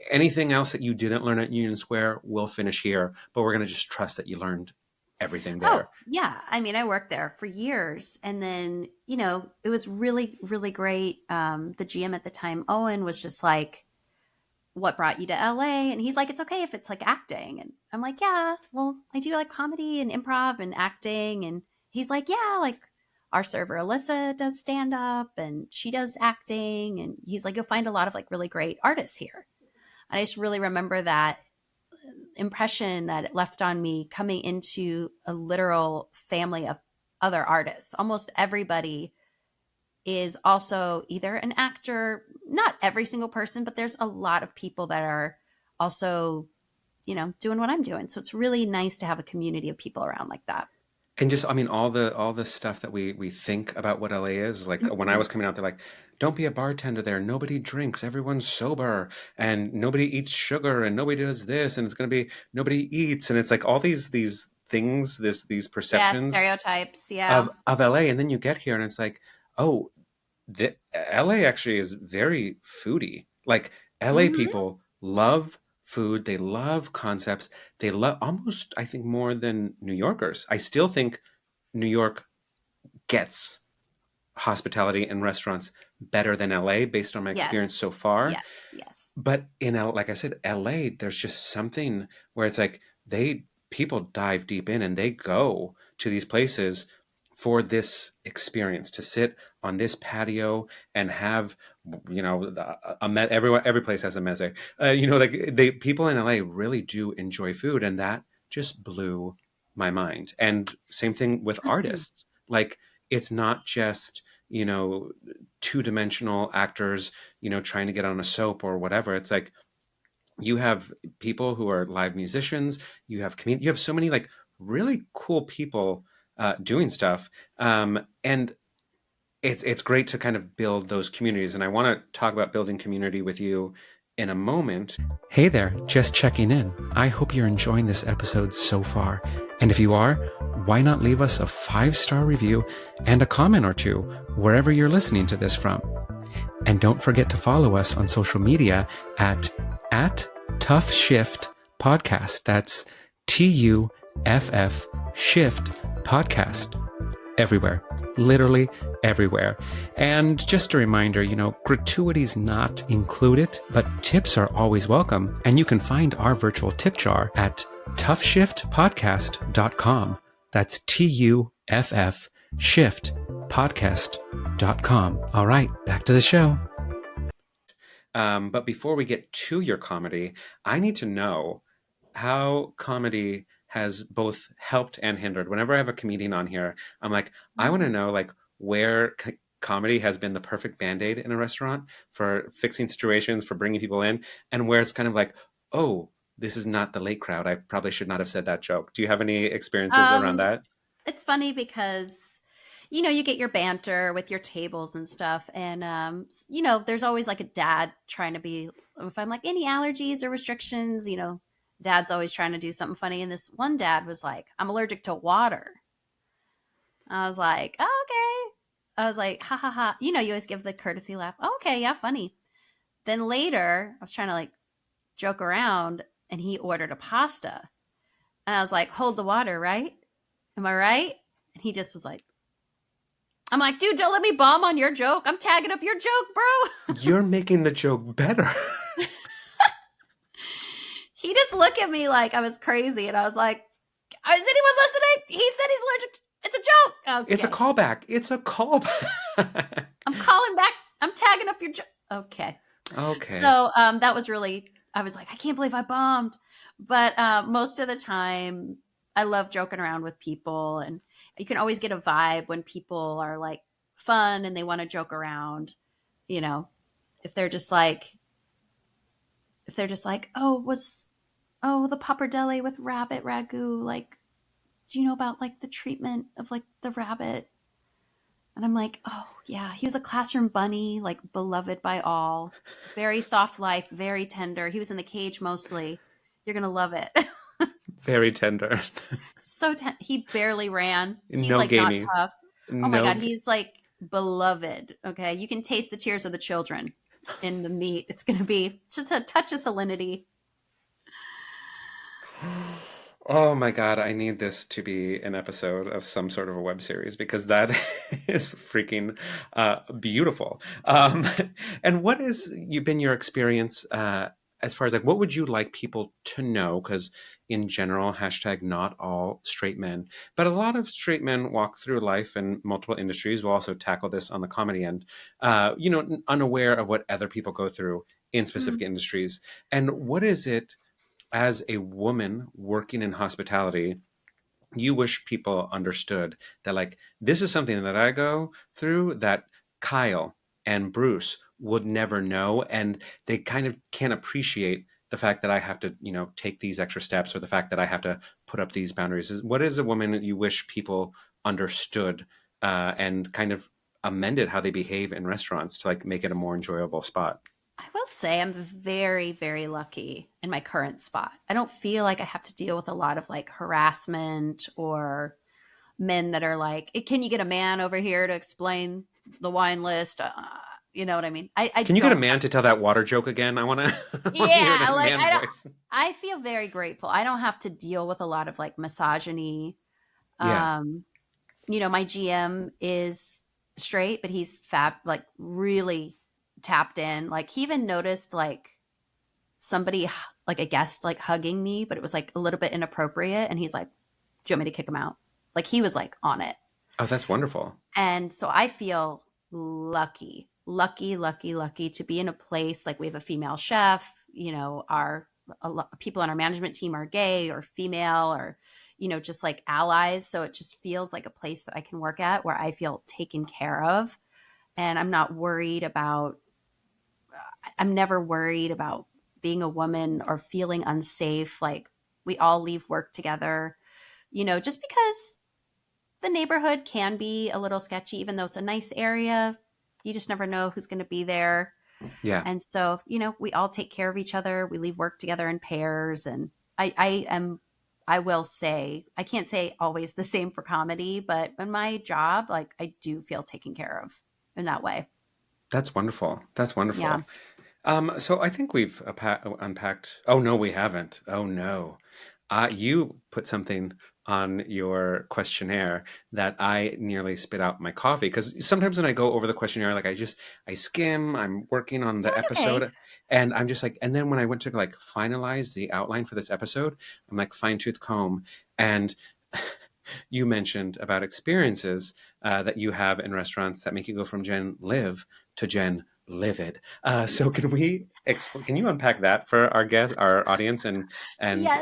anything else that you didn't learn at Union Square will finish here, but we're going to just trust that you learned everything Oh, there. yeah. I mean, I worked there for years. And then, it was really, really great. The GM at the time, Owen, was just like, what brought you to LA? And he's like, it's okay if it's like acting. And I'm like, yeah, well, I do like comedy and improv and acting. And he's like, yeah, like our server Alyssa does stand up and she does acting. And he's like, you'll find a lot of like really great artists here. And I just really remember that impression that it left on me coming into a literal family of other artists. Almost everybody is also either an actor, not every single person, but there's a lot of people that are also, doing what I'm doing. So it's really nice to have a community of people around like that. And just, I mean, all the stuff that we think about what LA is, like when I was coming out, they're like, don't be a bartender there, nobody drinks, everyone's sober, and nobody eats sugar, and nobody does this, and it's going to be nobody eats, and it's like all these things, these Yeah, perceptions stereotypes. Yeah. of LA, and then you get here and it's like, oh, LA actually is very foodie. Like LA Hmm. people love food, they love concepts, they love almost, I think, more than New Yorkers. I still think New York gets hospitality and restaurants better than LA based on my Yes. experience so far. Yes. Yes. But like I said, LA, there's just something where it's like they people dive deep in and they go to these places for this experience, to sit on this patio and have, every place has a meze. Like they people in LA really do enjoy food, and that just blew my mind. And same thing with artists. Like it's not just, two-dimensional actors, trying to get on a soap or whatever. It's like you have people who are live musicians, you have so many like really cool people doing stuff, and it's great to kind of build those communities. And I want to talk about building community with you in a moment. Hey there, just checking in. I hope you're enjoying this episode so far. And if you are, why not leave us a 5-star review and a comment or two wherever you're listening to this from? And don't forget to follow us on social media at TUFF SHIFT Podcast. That's TUFF Shift Podcast. Everywhere, literally everywhere. And just a reminder, gratuity's not included, but tips are always welcome. And you can find our virtual tip jar at tuffshiftpodcast.com. That's TUFF Shift Podcast.com. All right, back to the show. But before we get to your comedy, I need to know how comedy has both helped and hindered. Whenever I have a comedian on here, I'm like, I want to know like where comedy has been the perfect band-aid in a restaurant for fixing situations, for bringing people in, and where it's kind of like, oh, this is not the late crowd. I probably should not have said that joke. Do you have any experiences around Um, that? it's funny because you get your banter with your tables and stuff, and there's always like a dad trying to be. If I'm like any allergies or restrictions, dad's always trying to do something funny. And this one dad was like, "I'm allergic to water." I was like, oh, "Okay." I was like, "Ha ha ha!" You always give the courtesy laugh. Oh, okay, yeah, funny. Then later, I was trying to like joke around, and he ordered a pasta, and I was like, "Hold the water, right? Am I right?" And he just was like, I'm like, dude, don't let me bomb on your joke. I'm tagging up your joke, bro. You're making the joke better. He just looked at me like I was crazy. And I was like, is anyone listening? He said he's allergic. It's a joke. It's a Okay. callback. It's a callback. I'm calling back. I'm tagging up your joke. Okay. Okay. So that was really, I was like, I can't believe I bombed. But most of the time, I love joking around with people. And you can always get a vibe when people are like fun and they want to joke around. You know, if they're just like, the pappardelle with rabbit ragu, like, do you know about like the treatment of like the rabbit? And I'm like, oh yeah, he was a classroom bunny, like beloved by all, very soft life, very tender. He was in the cage mostly. You're gonna love it. Very tender. He barely ran. He's No like not gaming. tough. Oh my No. god, he's like beloved. Okay, you can taste the tears of the children in the meat. It's gonna be just a touch of salinity. Oh my God, I need this to be an episode of some sort of a web series because that is freaking beautiful. And what has been your experience as far as like what would you like people to know? Because in general, hashtag not all straight men, but a lot of straight men walk through life in multiple industries. We'll also tackle this on the comedy end, unaware of what other people go through in specific Mm. industries. And what is it? As a woman working in hospitality, you wish people understood that, like, this is something that I go through that Kyle and Bruce would never know. And they kind of can't appreciate the fact that I have to, take these extra steps, or the fact that I have to put up these boundaries. What is a woman that you wish people understood and kind of amended how they behave in restaurants to like make it a more enjoyable spot? I will say I'm very, very lucky in my current spot. I don't feel like I have to deal with a lot of like harassment or men that are like, can you get a man over here to explain the wine list? You know what I mean? I Can you get a don't. man to tell that water joke again? I want to hear it Yeah, in a like man's voice. I feel very grateful. I don't have to deal with a lot of like misogyny. Yeah. Um, my GM is straight, but he's like really tapped in. Like he even noticed like somebody like a guest like hugging me, but it was like a little bit inappropriate. And he's like, "Do you want me to kick him out?" Like he was like on it. Oh, that's wonderful. And so I feel lucky, lucky, lucky, lucky to be in a place like we have a female chef. You know, our people on our management team are gay or female or, you know, just like allies. So it just feels like a place that I can work at where I feel taken care of. And I'm not worried about, I'm never worried about being a woman or feeling unsafe. Like we all leave work together, you know, just because the neighborhood can be a little sketchy, even though it's a nice area. You just never know who's going to be there. Yeah, And so, you know, we all take care of each other. We leave work together in pairs. And I am, I will say, I can't say always the same for comedy, but in my job, like I do feel taken care of in that way. that's wonderful. That's Yeah. wonderful. So I think we've unpacked. Oh no, we haven't. Oh no. You put something on your questionnaire that I nearly spit out my coffee because sometimes when I go over the questionnaire, like I skim, I'm working on the Oh, okay. episode, and I'm just like, and then when I went to like finalize the outline for this episode, I'm like fine tooth comb, and you mentioned about experiences that you have in restaurants that make you go from Gen Live to Gen Livid. So Yes. can we can you unpack that for our guest, our audience, and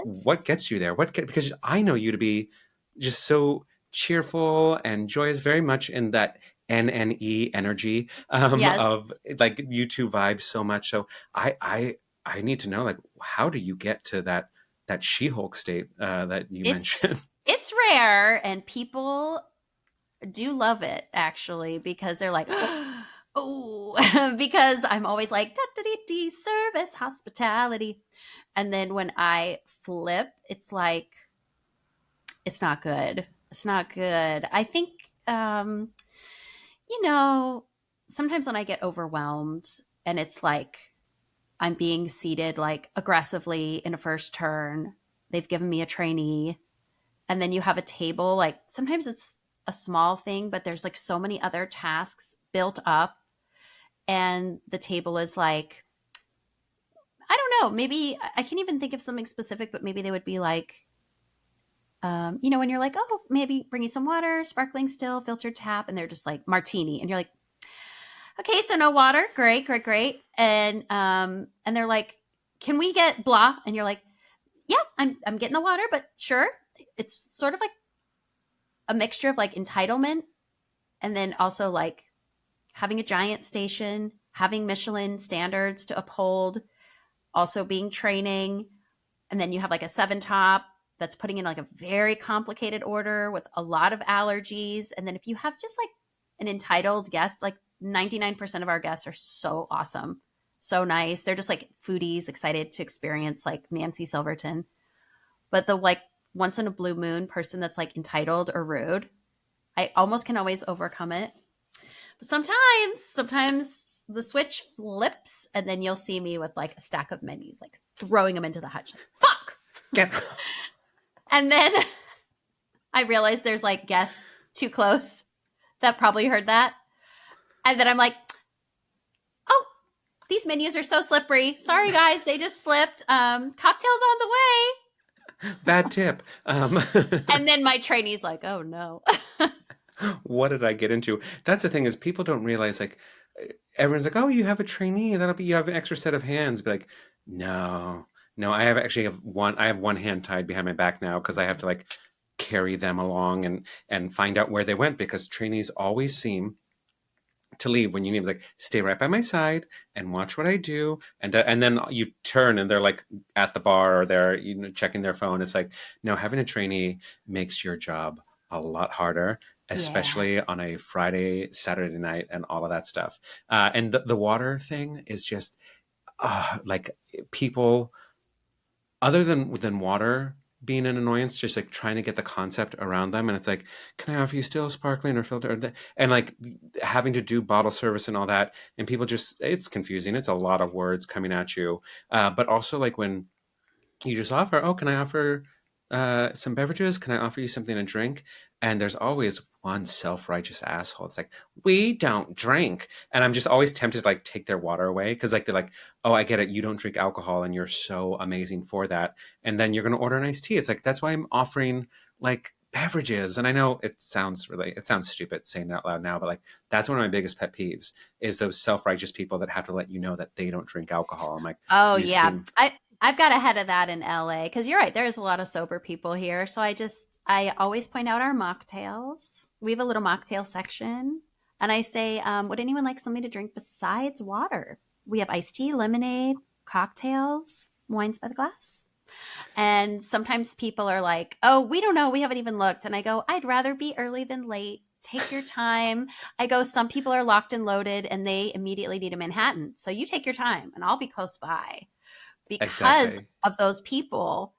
what Yes. gets you there? Because I know you to be just so cheerful and joyous, very much in that NNE energy Yes. of like you two vibe so much. So I need to know like how do you get to that She-Hulk state that you It's mentioned? it's rare and people do love it actually because they're like, oh, because I'm always like, da, da, dee, dee, service, hospitality. And then when I flip, it's like, it's not good. It's not good. I think, um, you know, sometimes when I get overwhelmed and it's like I'm being seated like aggressively in a first turn, they've given me a trainee, and then you have a table, like sometimes it's a small thing, but there's like so many other tasks built up, and the table is like, I don't know, maybe I can't even think of something specific, but maybe they would be like, you know, when you're like, oh, maybe bring you some water, sparkling still, filtered tap, and they're just like martini, and you're like, okay, so no water, great, great, great, and they're like, can we get blah, and you're like, yeah, I'm getting the water, but sure. It's sort of like a mixture of like entitlement and then also like having a giant station, having Michelin standards to uphold, also being training, and then you have like a seven top that's putting in like a very complicated order with a lot of allergies. And then if you have just like an entitled guest, like 99% of our guests are so awesome, so nice. They're just like foodies excited to experience like Nancy Silverton. But the like once in a blue moon person that's like entitled or rude, I almost can always overcome it. But sometimes the switch flips, and then you'll see me with like a stack of menus, like throwing them into the hutch, like fuck. Get And then I realize there's like guests too close that probably heard that, and then I'm like, oh, these menus are so slippery. Sorry guys, they just slipped. Cocktails on the way. bad tip. And then my trainee's like, oh no. What did I get into? That's the thing is people don't realize like everyone's like, oh, you have a trainee, that'll be you have an extra set of hands. Be like, no, no, I have actually have one. I have one hand tied behind my back now because I have to like carry them along and find out where they went because trainees always seem to leave when you need like stay right by my side and watch what I do and then you turn and they're like at the bar or they're checking their phone. It's like no, having a trainee makes your job a lot harder, Yeah. especially on a Friday, Saturday night, and all of that stuff. And the water thing is just like people other than water being an annoyance, just like trying to get the concept around them. And it's like, can I offer you still sparkling or filter? And like having to do bottle service and all that. And people just, it's confusing. It's a lot of words coming at you. But also like when you just offer, oh, can I offer some beverages. Can I offer you something to drink? And there's always one self-righteous asshole. It's like, we don't drink. And I'm just always tempted to like take their water away because like they're like, oh, I get it. You don't drink alcohol and you're so amazing for that. And then you're gonna order an iced tea. It's like that's why I'm offering like beverages. And I know it sounds stupid saying it out loud now, but like that's one of my biggest pet peeves is those self-righteous people that have to let you know that they don't drink alcohol. I'm like, Oh you yeah. seem I've got ahead of that in LA because you're right. There's a lot of sober people here. So I always point out our mocktails. We have a little mocktail section. And I say, would anyone like something to drink besides water? We have iced tea, lemonade, cocktails, wines by the glass. And sometimes people are like, oh, we don't know. We haven't even looked. And I go, I'd rather be early than late. Take your time. I go, some people are locked and loaded and they immediately need a Manhattan. So you take your time and I'll be close by because exactly. of those people.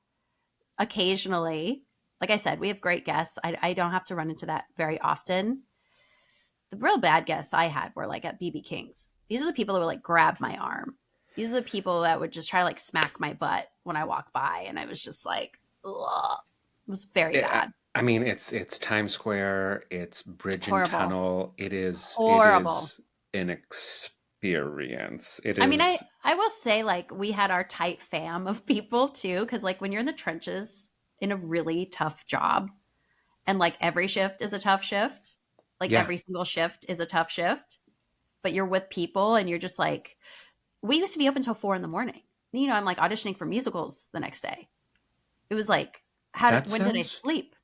Occasionally, like I said, we have great guests. I don't have to run into that very often. The real bad guests I had were like at BB King's. These are the people that would like grab my arm. These are the people that would just try to like smack my butt when I walk by. And I was just like, ugh. It was very Yeah, bad. I mean, it's Times Square, it's It's Bridge and horrible. Tunnel. It Horrible. is an experience. It I mean, is, I will say like we had our tight fam of people too, because like when you're in the trenches in a really tough job, and like every shift is a tough shift, like yeah, every single shift is a tough shift, but you're with people and you're just like, we used to be open till 4 in the morning. You know, I'm like auditioning for musicals the next day. It was like, that when did I sounds sleep?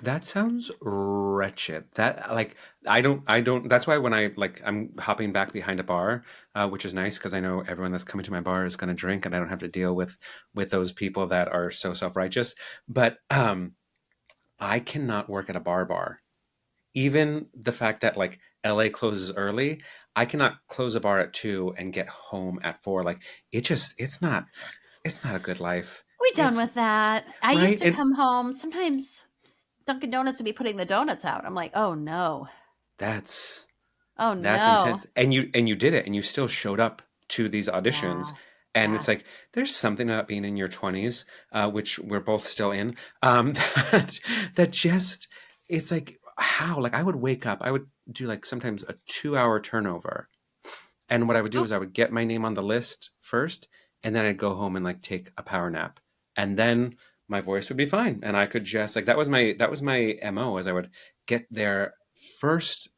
that sounds wretched. That like I don't. That's why when I'm hopping back behind a bar, which is nice because I know everyone that's coming to my bar is going to drink, and I don't have to deal with those people that are so self-righteous. But I cannot work at a bar. Even the fact that like LA closes early, I cannot close a bar at 2 and get home at 4. Like it's not a good life. We done It's with that. I used right. to come home. Sometimes Dunkin' Donuts would be putting the donuts out. I'm like, oh no. That's Oh that's no. intense. And you did it and you still showed up to these auditions. Yeah. And Yeah. it's like there's something about being in your 20s, which we're both still in, that that just it's like how like I would wake up, I would do like sometimes a 2-hour turnover. And what I would do Oop. is I would get my name on the list first, and then I'd go home and like take a power nap. And then my voice would be fine. And I could just like that was my MO is I would get there first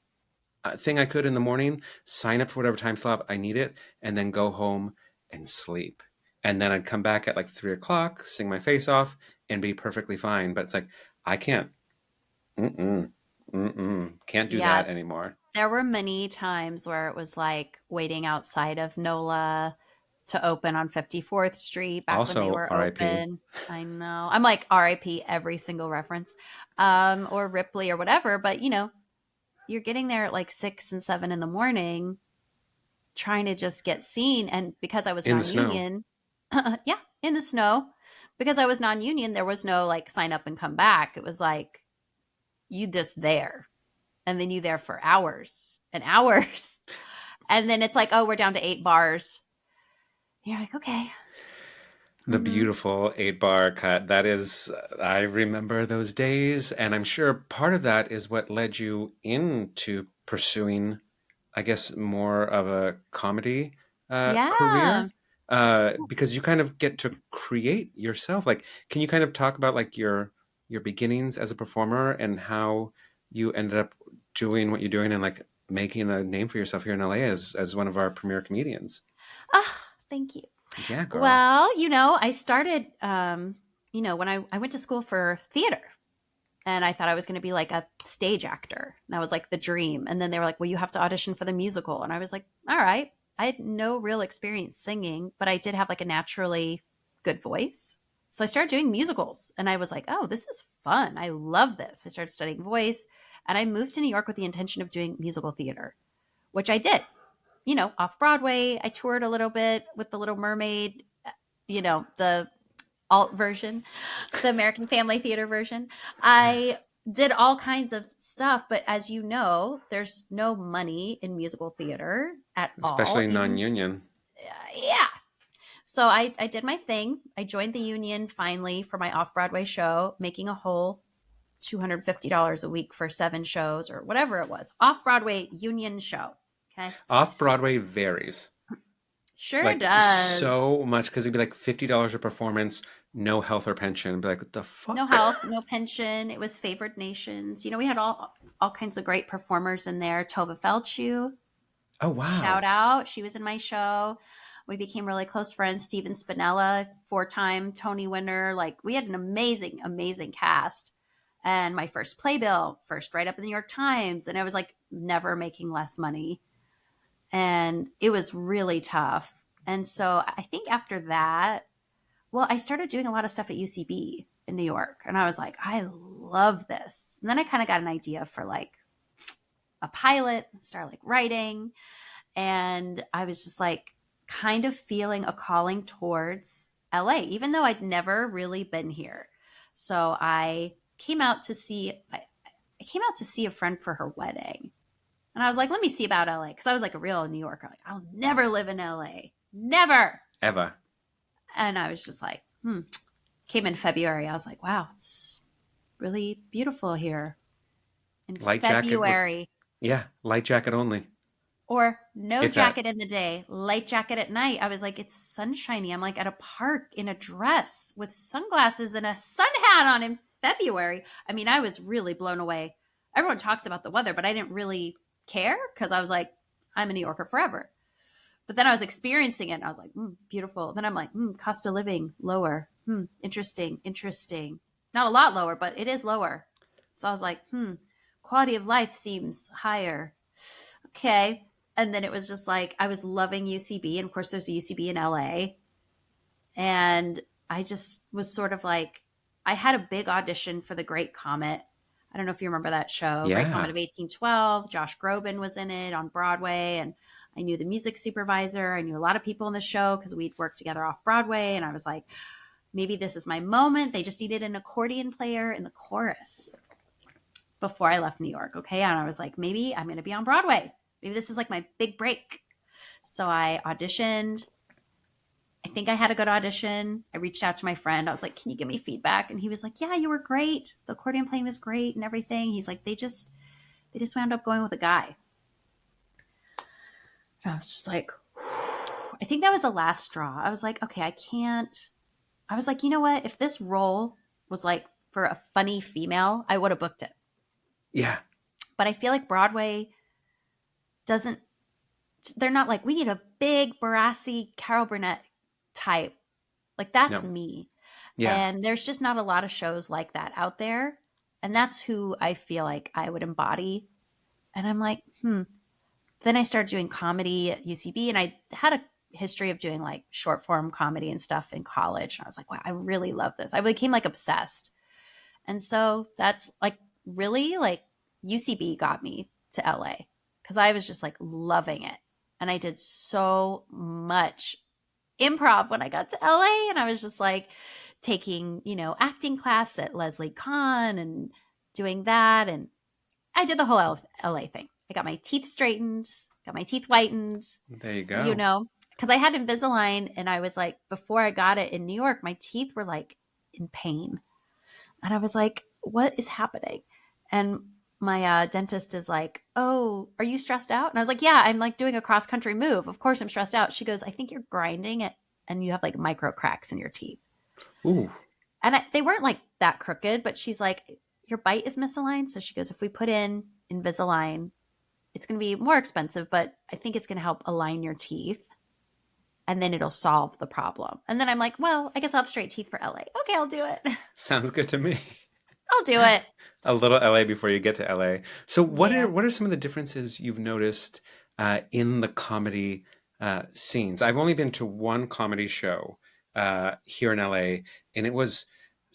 thing I could in the morning, sign up for whatever time slot I need it, and then go home and sleep. And then I'd come back at like 3 o'clock, sing my face off, and be perfectly fine. But it's like I can't, mm-mm, can't do Yeah. that anymore. There were many times where it was like waiting outside of NOLA to open on 54th Street back when they Also, were R.I.P. open. I know. I'm like RIP every single reference. Or Ripley or whatever, but you know, you're getting there at like 6 and 7 in the morning trying to just get seen. And because I was In the snow. non-union, yeah, in the snow, because I was non-union, there was no like sign up and come back. It was like you just there and then you there for hours and hours. And then it's like, oh, we're down to 8 bars. You're like, okay. The Mm-hmm. beautiful 8 bar cut. That is, I remember those days. And I'm sure part of that is what led you into pursuing, I guess, more of a comedy Yeah. career. Because you kind of get to create yourself. Like, can you kind of talk about like your beginnings as a performer and how you ended up doing what you're doing and like making a name for yourself here in LA as one of our premier comedians? Ah, thank you. Yeah, girl. Well, I started, when I went to school for theater and I thought I was going to be like a stage actor. That was like the dream. And then they were like, well, you have to audition for the musical. And I was like, all right. I had no real experience singing, but I did have like a naturally good voice. So I started doing musicals and I was like, oh, this is fun. I love this. I started studying voice and I moved to New York with the intention of doing musical theater, which I did. Off Broadway. I toured a little bit with The Little Mermaid, the alt version, the American Family Theater version. I did all kinds of stuff, but as you know, there's no money in musical theater at all. Especially Even non-union. yeah. So I did my thing. I joined the union finally for my off Broadway show, making a whole $250 a week for 7 shows or whatever it was. Off Broadway union show. Okay. Off Broadway varies Sure like does. so much because it'd be like $50 a performance, no health or pension. Be like, what the No fuck? health, no pension. It was favored nations. We had all kinds of great performers in there. Tova Felchu, Oh shout wow. out. She was in my show. We became really close friends. Steven Spinella, 4-time Tony winner. Like we had an amazing, amazing cast. And my first playbill, first write up in the New York Times. And I was like never making less money. And it was really tough. And so I think after that, well, I started doing a lot of stuff at UCB in New York. And I was like, I love this. And then I kind of got an idea for like a pilot, started like writing. And I was just like kind of feeling a calling towards LA, even though I'd never really been here. So I came out to see I came out to see a friend for her wedding. And I was like, let me see about LA. Cause I was like a real New Yorker. Like, I'll never live in LA. Never. Eva. And I was just like, Came in February. I was like, wow, it's really beautiful here in Light jacket. February. Yeah, light jacket only. Or no If that. jacket in the day, light jacket at night. I was like, it's sunshiny. I'm like at a park in a dress with sunglasses and a sun hat on in February. I mean, I was really blown away. Everyone talks about the weather, but I didn't really care because I was like, I'm a New Yorker forever. But then I was experiencing it and I was like, beautiful. Then I'm like, cost of living lower. Interesting, interesting. Not a lot lower, but it is lower. So I was like, quality of life seems higher. Okay. And then it was just like, I was loving UCB. And of course, there's a UCB in LA. And I just was sort of like, I had a big audition for The Great Comet. I don't know if you remember that show, Great Comet Yeah. of 1812. Josh Groban was in it on Broadway. And I knew the music supervisor. I knew a lot of people in the show because we'd worked together off Broadway. And I was like, maybe this is my moment. They just needed an accordion player in the chorus before I left New York. Okay. And I was like, maybe I'm going to be on Broadway. Maybe this is like my big break. So I auditioned. I think I had a good audition. I reached out to my friend. I was like, can you give me feedback? And he was like, yeah, you were great. The accordion playing was great and everything. He's like, they just wound up going with a guy. And I was just like, whew. I think that was the last straw. I was like, okay, I can't. I was like, you know what? If this role was like for a funny female, I would have booked it. Yeah. But I feel like Broadway doesn't, they're not like, we need a big, brassy Carol Burnett type. Like, that's No. me. Yeah. And there's just not a lot of shows like that out there. And that's who I feel like I would embody. And I'm like, Then I started doing comedy at UCB, and I had a history of doing like short form comedy and stuff in college. And I was like, wow, I really love this. I became like obsessed. And so that's like really like UCB got me to LA because I was just like loving it. And I did so much improv when I got to LA. And I was just like taking, acting class at Leslie Kahn and doing that. And I did the whole LA thing. I got my teeth straightened, got my teeth whitened, There you you go. know, because I had Invisalign and I was like, before I got it in New York, my teeth were like in pain. And I was like, what is happening? And my dentist is like, oh, are you stressed out? And I was like, yeah, I'm like doing a cross country move. Of course I'm stressed out. She goes, I think you're grinding it and you have like micro cracks in your teeth. Ooh. And they weren't like that crooked, but she's like, your bite is misaligned. So she goes, if we put in Invisalign, it's going to be more expensive, but I think it's going to help align your teeth and then it'll solve the problem. And then I'm like, well, I guess I'll have straight teeth for LA. Okay, I'll do it. Sounds good to me. I'll do it. A little LA before you get to LA. So Yeah. what are some of the differences you've noticed in the comedy scenes? I've only been to one comedy show here in LA, and it was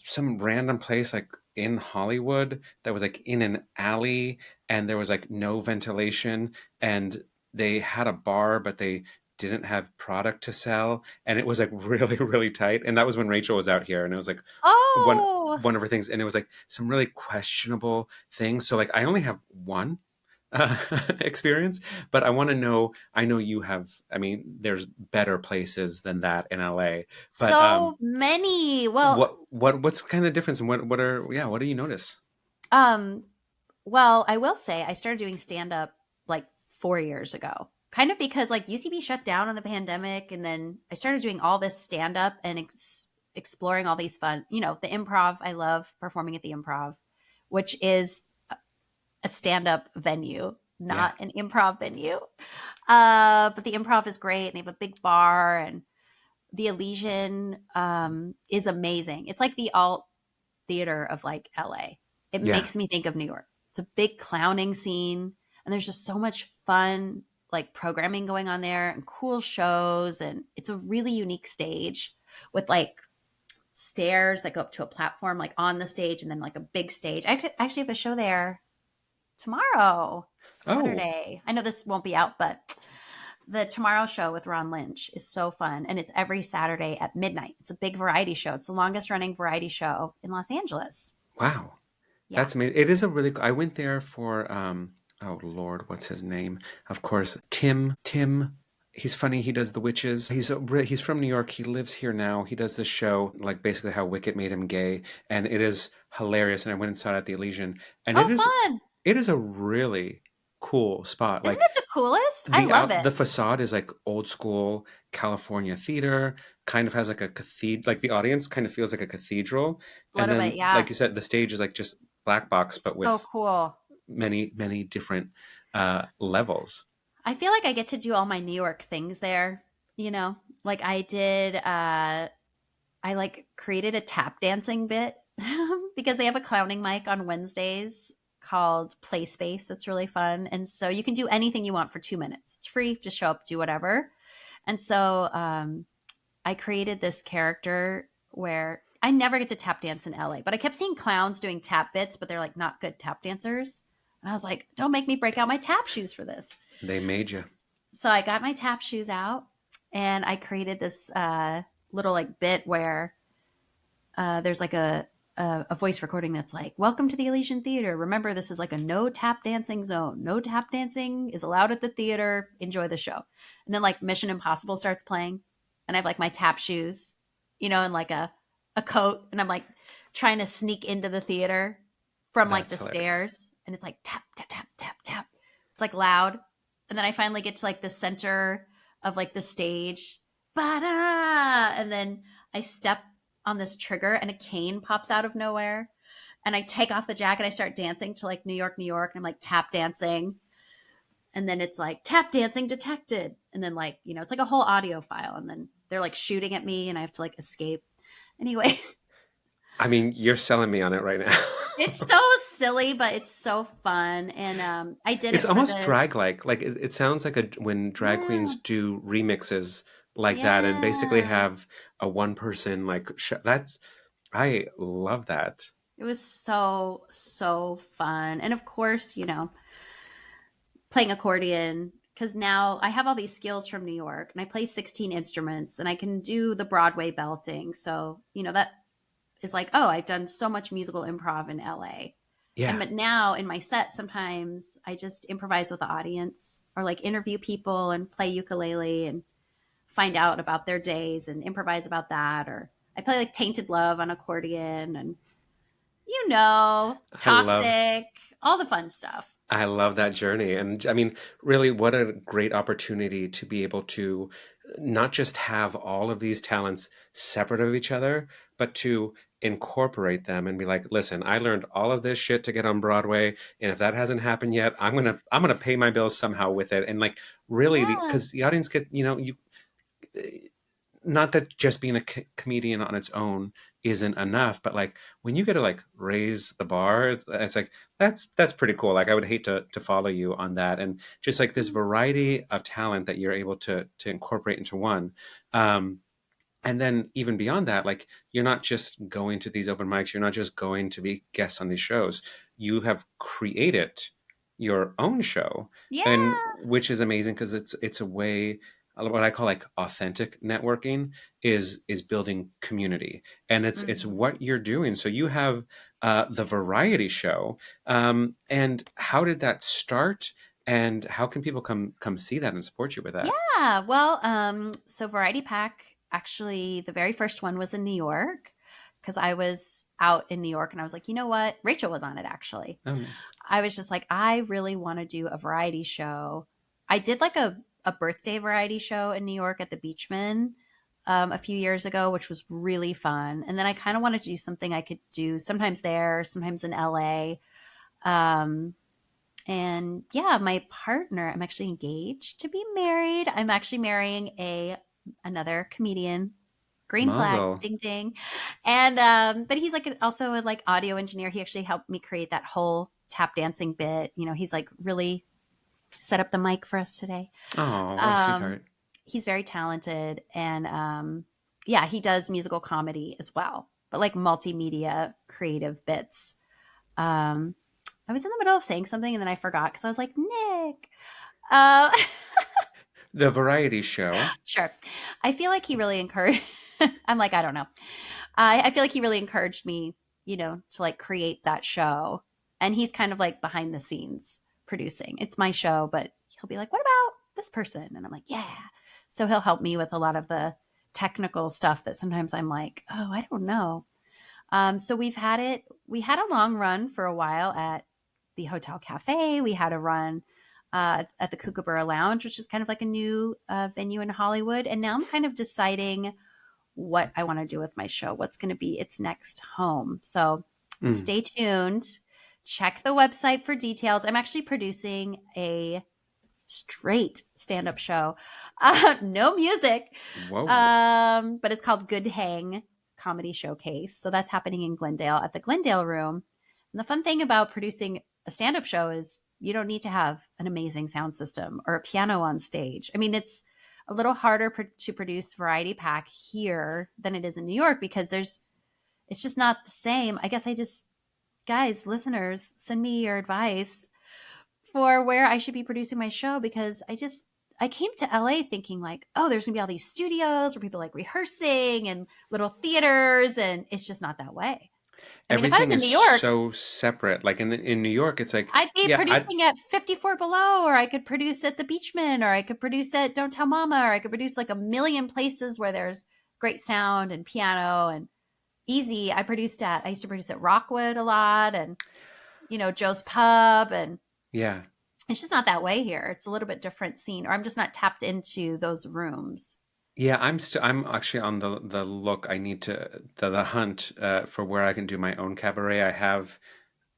some random place like in Hollywood that was like in an alley, and there was like no ventilation, and they had a bar, but they didn't have product to sell, and it was like really, really tight. And that was when Rachel was out here, and it was like one Oh, one of her things, and it was like some really questionable things. So like I only have one, experience, but I want to know. I know you have. I mean, there's better places than that in LA. But So many. Well, what's kind of difference, and what are yeah? What do you notice? um, well, I will say I started doing stand up like 4 years ago, kind of because like UCB shut down in the pandemic, and then I started doing all this stand up and exploring all these fun, the improv. I love performing at the improv, which is a stand up venue, Yeah, not an improv venue. But the improv is great. And they have a big bar, and the Elysian is amazing. It's like the alt theater of like LA. It yeah, makes me think of New York. It's a big clowning scene, and there's just so much fun like programming going on there and cool shows, and it's a really unique stage with like stairs that go up to a platform like on the stage and then like a big stage. I actually have a show there tomorrow, oh Saturday. I know this won't be out, but the Tomorrow Show with Ron Lynch is so fun, and it's every Saturday at midnight. It's a big variety show. It's the longest running variety show in Los Angeles. wow. Yeah. That's amazing. It is a really. I went there for oh Lord, what's his name? Of course, Tim. Tim. He's funny. He does the witches. He's from New York. He lives here now. He does this show, like basically how Wicked made him gay, and it is hilarious. And I went and saw it at the Elysian, and Oh, fun. it is a really cool spot. Isn't Like it the coolest? I love it. the facade is like old school California theater, kind of has like a cathedral, like the audience kind of feels like a cathedral. A And little bit, then, yeah. like you said, the stage is like just black box, but So with cool. many different levels. I feel like I get to do all my New York things there, you know? Like I did I like created a tap dancing bit because they have a clowning mic on Wednesdays called Play Space. That's really fun. And so you can do anything you want for 2 minutes. It's free. Just show up, do whatever. And so I created this character where I never get to tap dance in LA, but I kept seeing clowns doing tap bits, but they're like not good tap dancers. And I was like, don't make me break out my tap shoes for this. They made you. So I got my tap shoes out and I created this little like bit where there's like a voice recording that's like, "Welcome to the Elysian Theater. Remember, this is like a no tap dancing zone. No tap dancing is allowed at the theater. Enjoy the show." And then like Mission Impossible starts playing, and I have like my tap shoes, and like a coat, and I'm like trying to sneak into the theater from like That's the hilarious. stairs, and it's like tap tap tap tap tap. It's like loud, and then I finally get to like the center of like the stage, ba and then I step on this trigger and a cane pops out of nowhere. And I take off the jacket. I start dancing to like New York, New York. And I'm like tap dancing. And then it's like tap dancing detected. And then like, it's like a whole audio file. And then they're like shooting at me and I have to like escape. Anyways, I mean, you're selling me on it right now. it's so silly, but it's so fun. And I did It's it for almost the, drag like it sounds like a when drag yeah, queens do remixes like that and basically yeah. have a one person like that's I love that. It was so, so fun. And of course, playing accordion because now I have all these skills from New York and I play 16 instruments and I can do the Broadway belting. So, that is like, oh, I've done so much musical improv in LA. And Yeah, but now in my set, sometimes I just improvise with the audience or like interview people and play ukulele and find out about their days and improvise about that. Or I play like Tainted Love on accordion and, I love toxic, all the fun stuff. I love that journey. And I mean, really, what a great opportunity to be able to not just have all of these talents separate of each other, but to incorporate them and be like, listen, I learned all of this shit to get on Broadway. And if that hasn't happened yet, I'm gonna pay my bills somehow with it. And like really Yeah. because the audience get, you not that just being a comedian on its own isn't enough, but like when you get to like raise the bar, it's like that's pretty cool. Like I would hate to follow you on that, and just like this variety of talent that you're able to incorporate into one. Um, and then even beyond that, like you're not just going to these open mics, you're not just going to be guests on these shows. You have created your own show, and Yeah. which is amazing because it's a way what I call like authentic networking is building community, and it's Mhm. what you're doing. So you have the variety show. And how did that start? And how can people come see that and support you with that? Yeah. Well, so Variety Pack, actually, the very first one was in New York because I was out in New York and I was like, you know what? Rachel was on it actually. Oh, nice. I was just like, I really want to do a variety show. I did like a birthday variety show in New York at the Beachman a few years ago, which was really fun. And then I kind of wanted to do something I could do sometimes there, sometimes in LA. Um, and yeah, my partner, I'm actually engaged to be married. I'm actually marrying a another comedian. Green flag, Mazel. ding ding. And but he's like also a like audio engineer. He actually helped me create that whole tap dancing bit. You know, he's like really set up the mic for us today. Oh, what a Um, sweetheart. he's very talented, and yeah, he does musical comedy as well, but like multimedia creative bits. Um, I was in the middle of saying something and then I forgot because I was like, Nick. Uh, The variety show. sure. I feel like he really encouraged. I'm like, I don't know. I feel like he really encouraged me, you know, to like create that show. And he's kind of like behind the scenes producing. It's my show, but he'll be like, what about this person? And I'm like, yeah. So he'll help me with a lot of the technical stuff that sometimes I'm like, oh, I don't know. So we had a long run for a while at the Hotel Cafe. We had a run at the Kookaburra Lounge, which is kind of like a new venue in Hollywood. And now I'm kind of deciding what I want to do with my show, what's going to be its next home. So Mm. stay tuned. Check the website for details. I'm actually producing a straight stand up show, no music, Whoa. but it's called Good Hang Comedy Showcase. So that's happening in Glendale at the Glendale Room. And the fun thing about producing a stand up show is you don't need to have an amazing sound system or a piano on stage. I mean, it's a little harder to produce Variety Pack here than it is in New York because it's just not the same. I guess guys, listeners, send me your advice for where I should be producing my show because I came to LA thinking like, oh, there's gonna be all these studios where people like rehearsing and little theaters, and it's just not that way. I mean, if I was Everything in is New York, so separate. Like in New York, it's like, I'd be yeah, I producing at 54 Below, or I could produce at the Beachman, or I could produce at Don't Tell Mama, or I could produce like a million places where there's great sound and piano and easy. I used to produce at Rockwood a lot and, you know, Joe's Pub and yeah. it's just not that way here. It's a little bit different scene, or I'm just not tapped into those rooms. Yeah, I'm actually on the look. I need to the hunt for where I can do my own cabaret. I have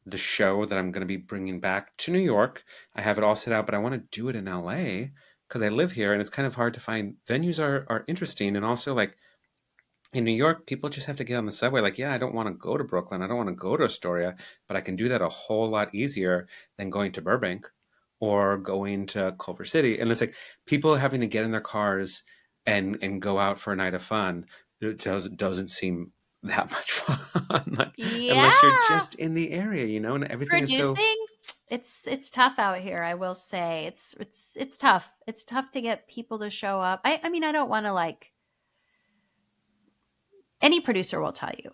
the show that I'm going to be bringing back to New York. I have it all set out, but I want to do it in LA because I live here and it's kind of hard to find. Venues are interesting, and also like in New York, people just have to get on the subway. Like, yeah, I don't want to go to Brooklyn. I don't want to go to Astoria, but I can do that a whole lot easier than going to Burbank or going to Culver City. And it's like people having to get in their cars and go out for a night of fun. It doesn't seem that much fun, like, unless you're Yeah, just in the area, and everything is so. producing, it's tough out here. I will say it's tough. It's tough to get people to show up. I mean, I don't want to like any producer will tell you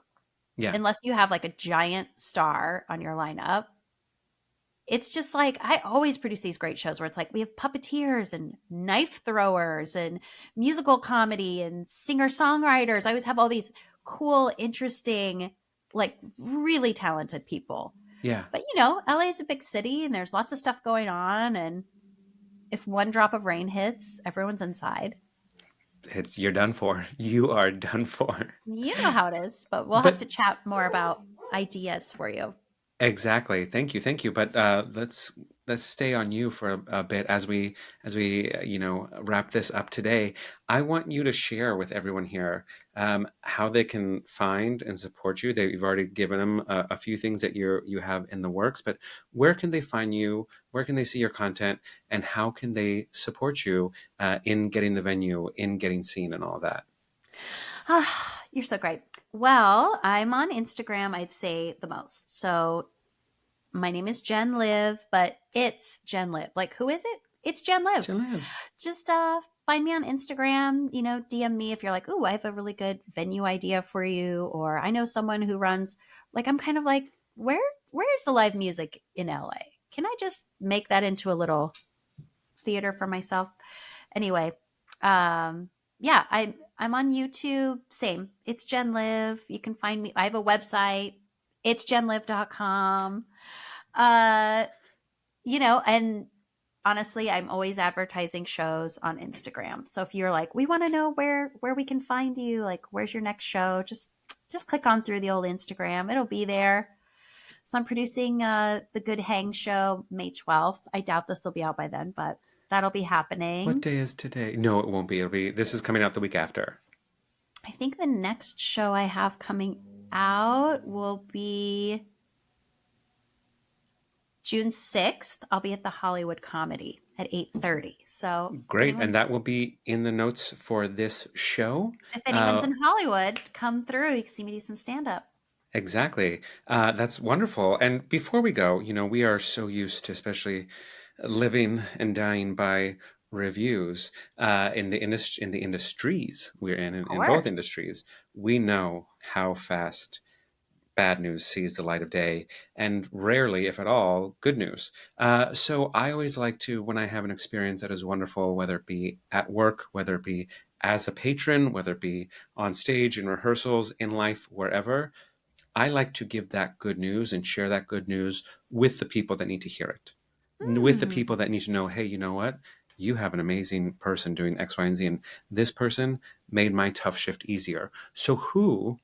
Yeah, unless you have like a giant star on your lineup. It's just like I always produce these great shows where it's like we have puppeteers and knife throwers and musical comedy and singer songwriters. I always have all these cool, interesting, like really talented people. yeah. But you know, LA is a big city and there's lots of stuff going on. And if one drop of rain hits, everyone's inside. You're done for. You are done for. You know how it is, but we'll have But to chat more about ideas for you. exactly. Thank you. But let's stay on you for a bit as we wrap this up today. I want you to share with everyone here how they can find and support you. You've already given them a few things that you have in the works, but where can they find you? Where can they see your content? And how can they support you in getting the venue, in getting seen, and all that? Ah, you're so great. Well, I'm on Instagram, I'd say the most. So my name is Jen Live, but it's Jen Live. Like, who is it? It's Jen Live. To live. Just find me on Instagram, you know, DM me if you're like, ooh, I have a really good venue idea for you. Or I know someone who runs, like, I'm kind of like where's the live music in LA? Can I just make that into a little theater for myself? Anyway, yeah, I'm on YouTube. Same. It's Jen Live. You can find me. I have a website. It's jenlive.com. Uh, and honestly, I'm always advertising shows on Instagram. So if you're like, we want to know where we can find you, like where's your next show, just click on through the old Instagram. It'll be there. So I'm producing the Good Hang show May 12th. I doubt this will be out by then, but that'll be What happening. day is today? No, it won't be. This is coming out the week after. I think the next show I have coming out will be June 6th. I'll be at the Hollywood Comedy at 8:30. So if Great. And that anyone's will be in the notes for this show. if anyone's in Hollywood, come through. You can see me do some stand up. Exactly. That's wonderful. And before we go, we are so used to, especially living and dying by reviews in the industries we're Of in both course. industries. We know how fast bad news sees the light of day, and rarely, if at all, good news. So I always like to, when I have an experience that is wonderful, whether it be at work, whether it be as a patron, whether it be on stage, in rehearsals, in life, wherever, I like to give that good news and share that good news with the people that need to hear it, with the Hmm. people that need to know, hey, you know what? You have an amazing person doing X, Y, and Z, and this person made my tough shift easier. So who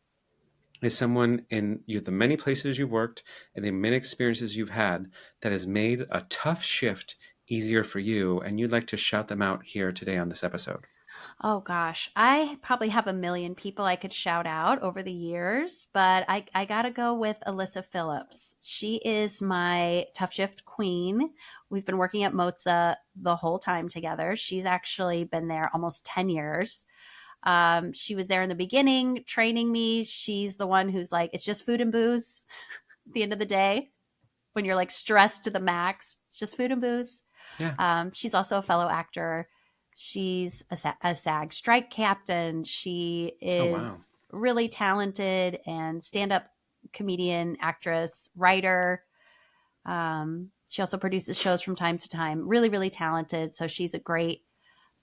is someone in the many places you've worked and the many experiences you've had that has made a tough shift easier for you, and you'd like to shout them out here today on this episode? Oh gosh, I probably have a million people I could shout out over the years, but I got to go with Alyssa Phillips. She is my tough shift queen. We've been working at Moza the whole time together. She's actually been there almost 10 years. She was there in the beginning training me. She's the one who's like, it's just food and booze at the end of the day when you're like stressed to the max. It's just food and booze. Yeah. She's also a fellow actor. She's a SAG strike captain. She Oh, wow. is really talented and stand up comedian, actress, writer. She also produces shows from time to time. Really, really talented. So she's a great,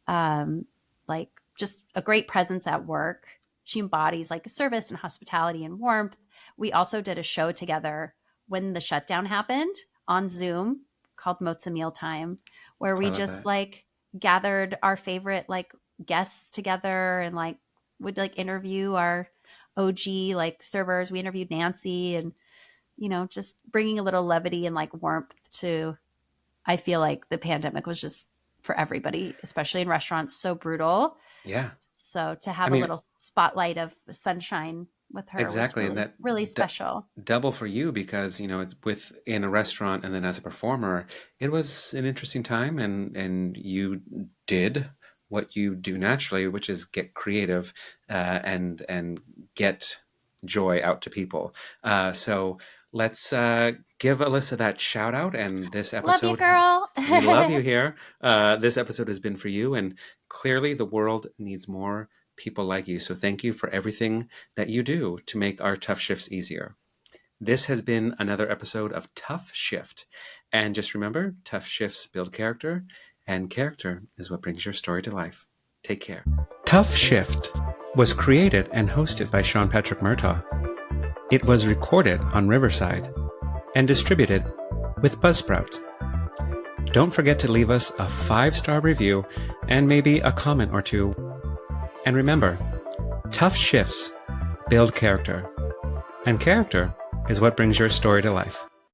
um, like, just a great presence at work. She embodies like service and hospitality and warmth. We also did a show together when the shutdown happened on Zoom called Moza Mealtime, where Oh, I we love just that. like gathered our favorite like guests together and like would like interview our OG like servers. We interviewed Nancy and just bringing a little levity and like warmth to. I feel like the pandemic was just for everybody, especially in restaurants, so brutal. Yeah. So to I have a mean, little spotlight of sunshine with her was exactly. And really, that really d- special. double for you because, it's in a restaurant and then as a performer, it was an interesting time, and you did what you do naturally, which is get creative and get joy out to people. So let's give Alyssa that shout out. And this Love you, episode, girl. we love you here. This episode has been for you, and clearly the world needs more people like you. So thank you for everything that you do to make our tough shifts easier. This has been another episode of Tough Shift. And just remember, tough shifts build character, and character is what brings your story to life. Take care. Tough Shift was created and hosted by Sean Patrick Murtagh. It was recorded on Riverside and distributed with Buzzsprout. Don't forget to leave us a 5-star review and maybe a comment or two. And remember, tough shifts build character, and character is what brings your story to life.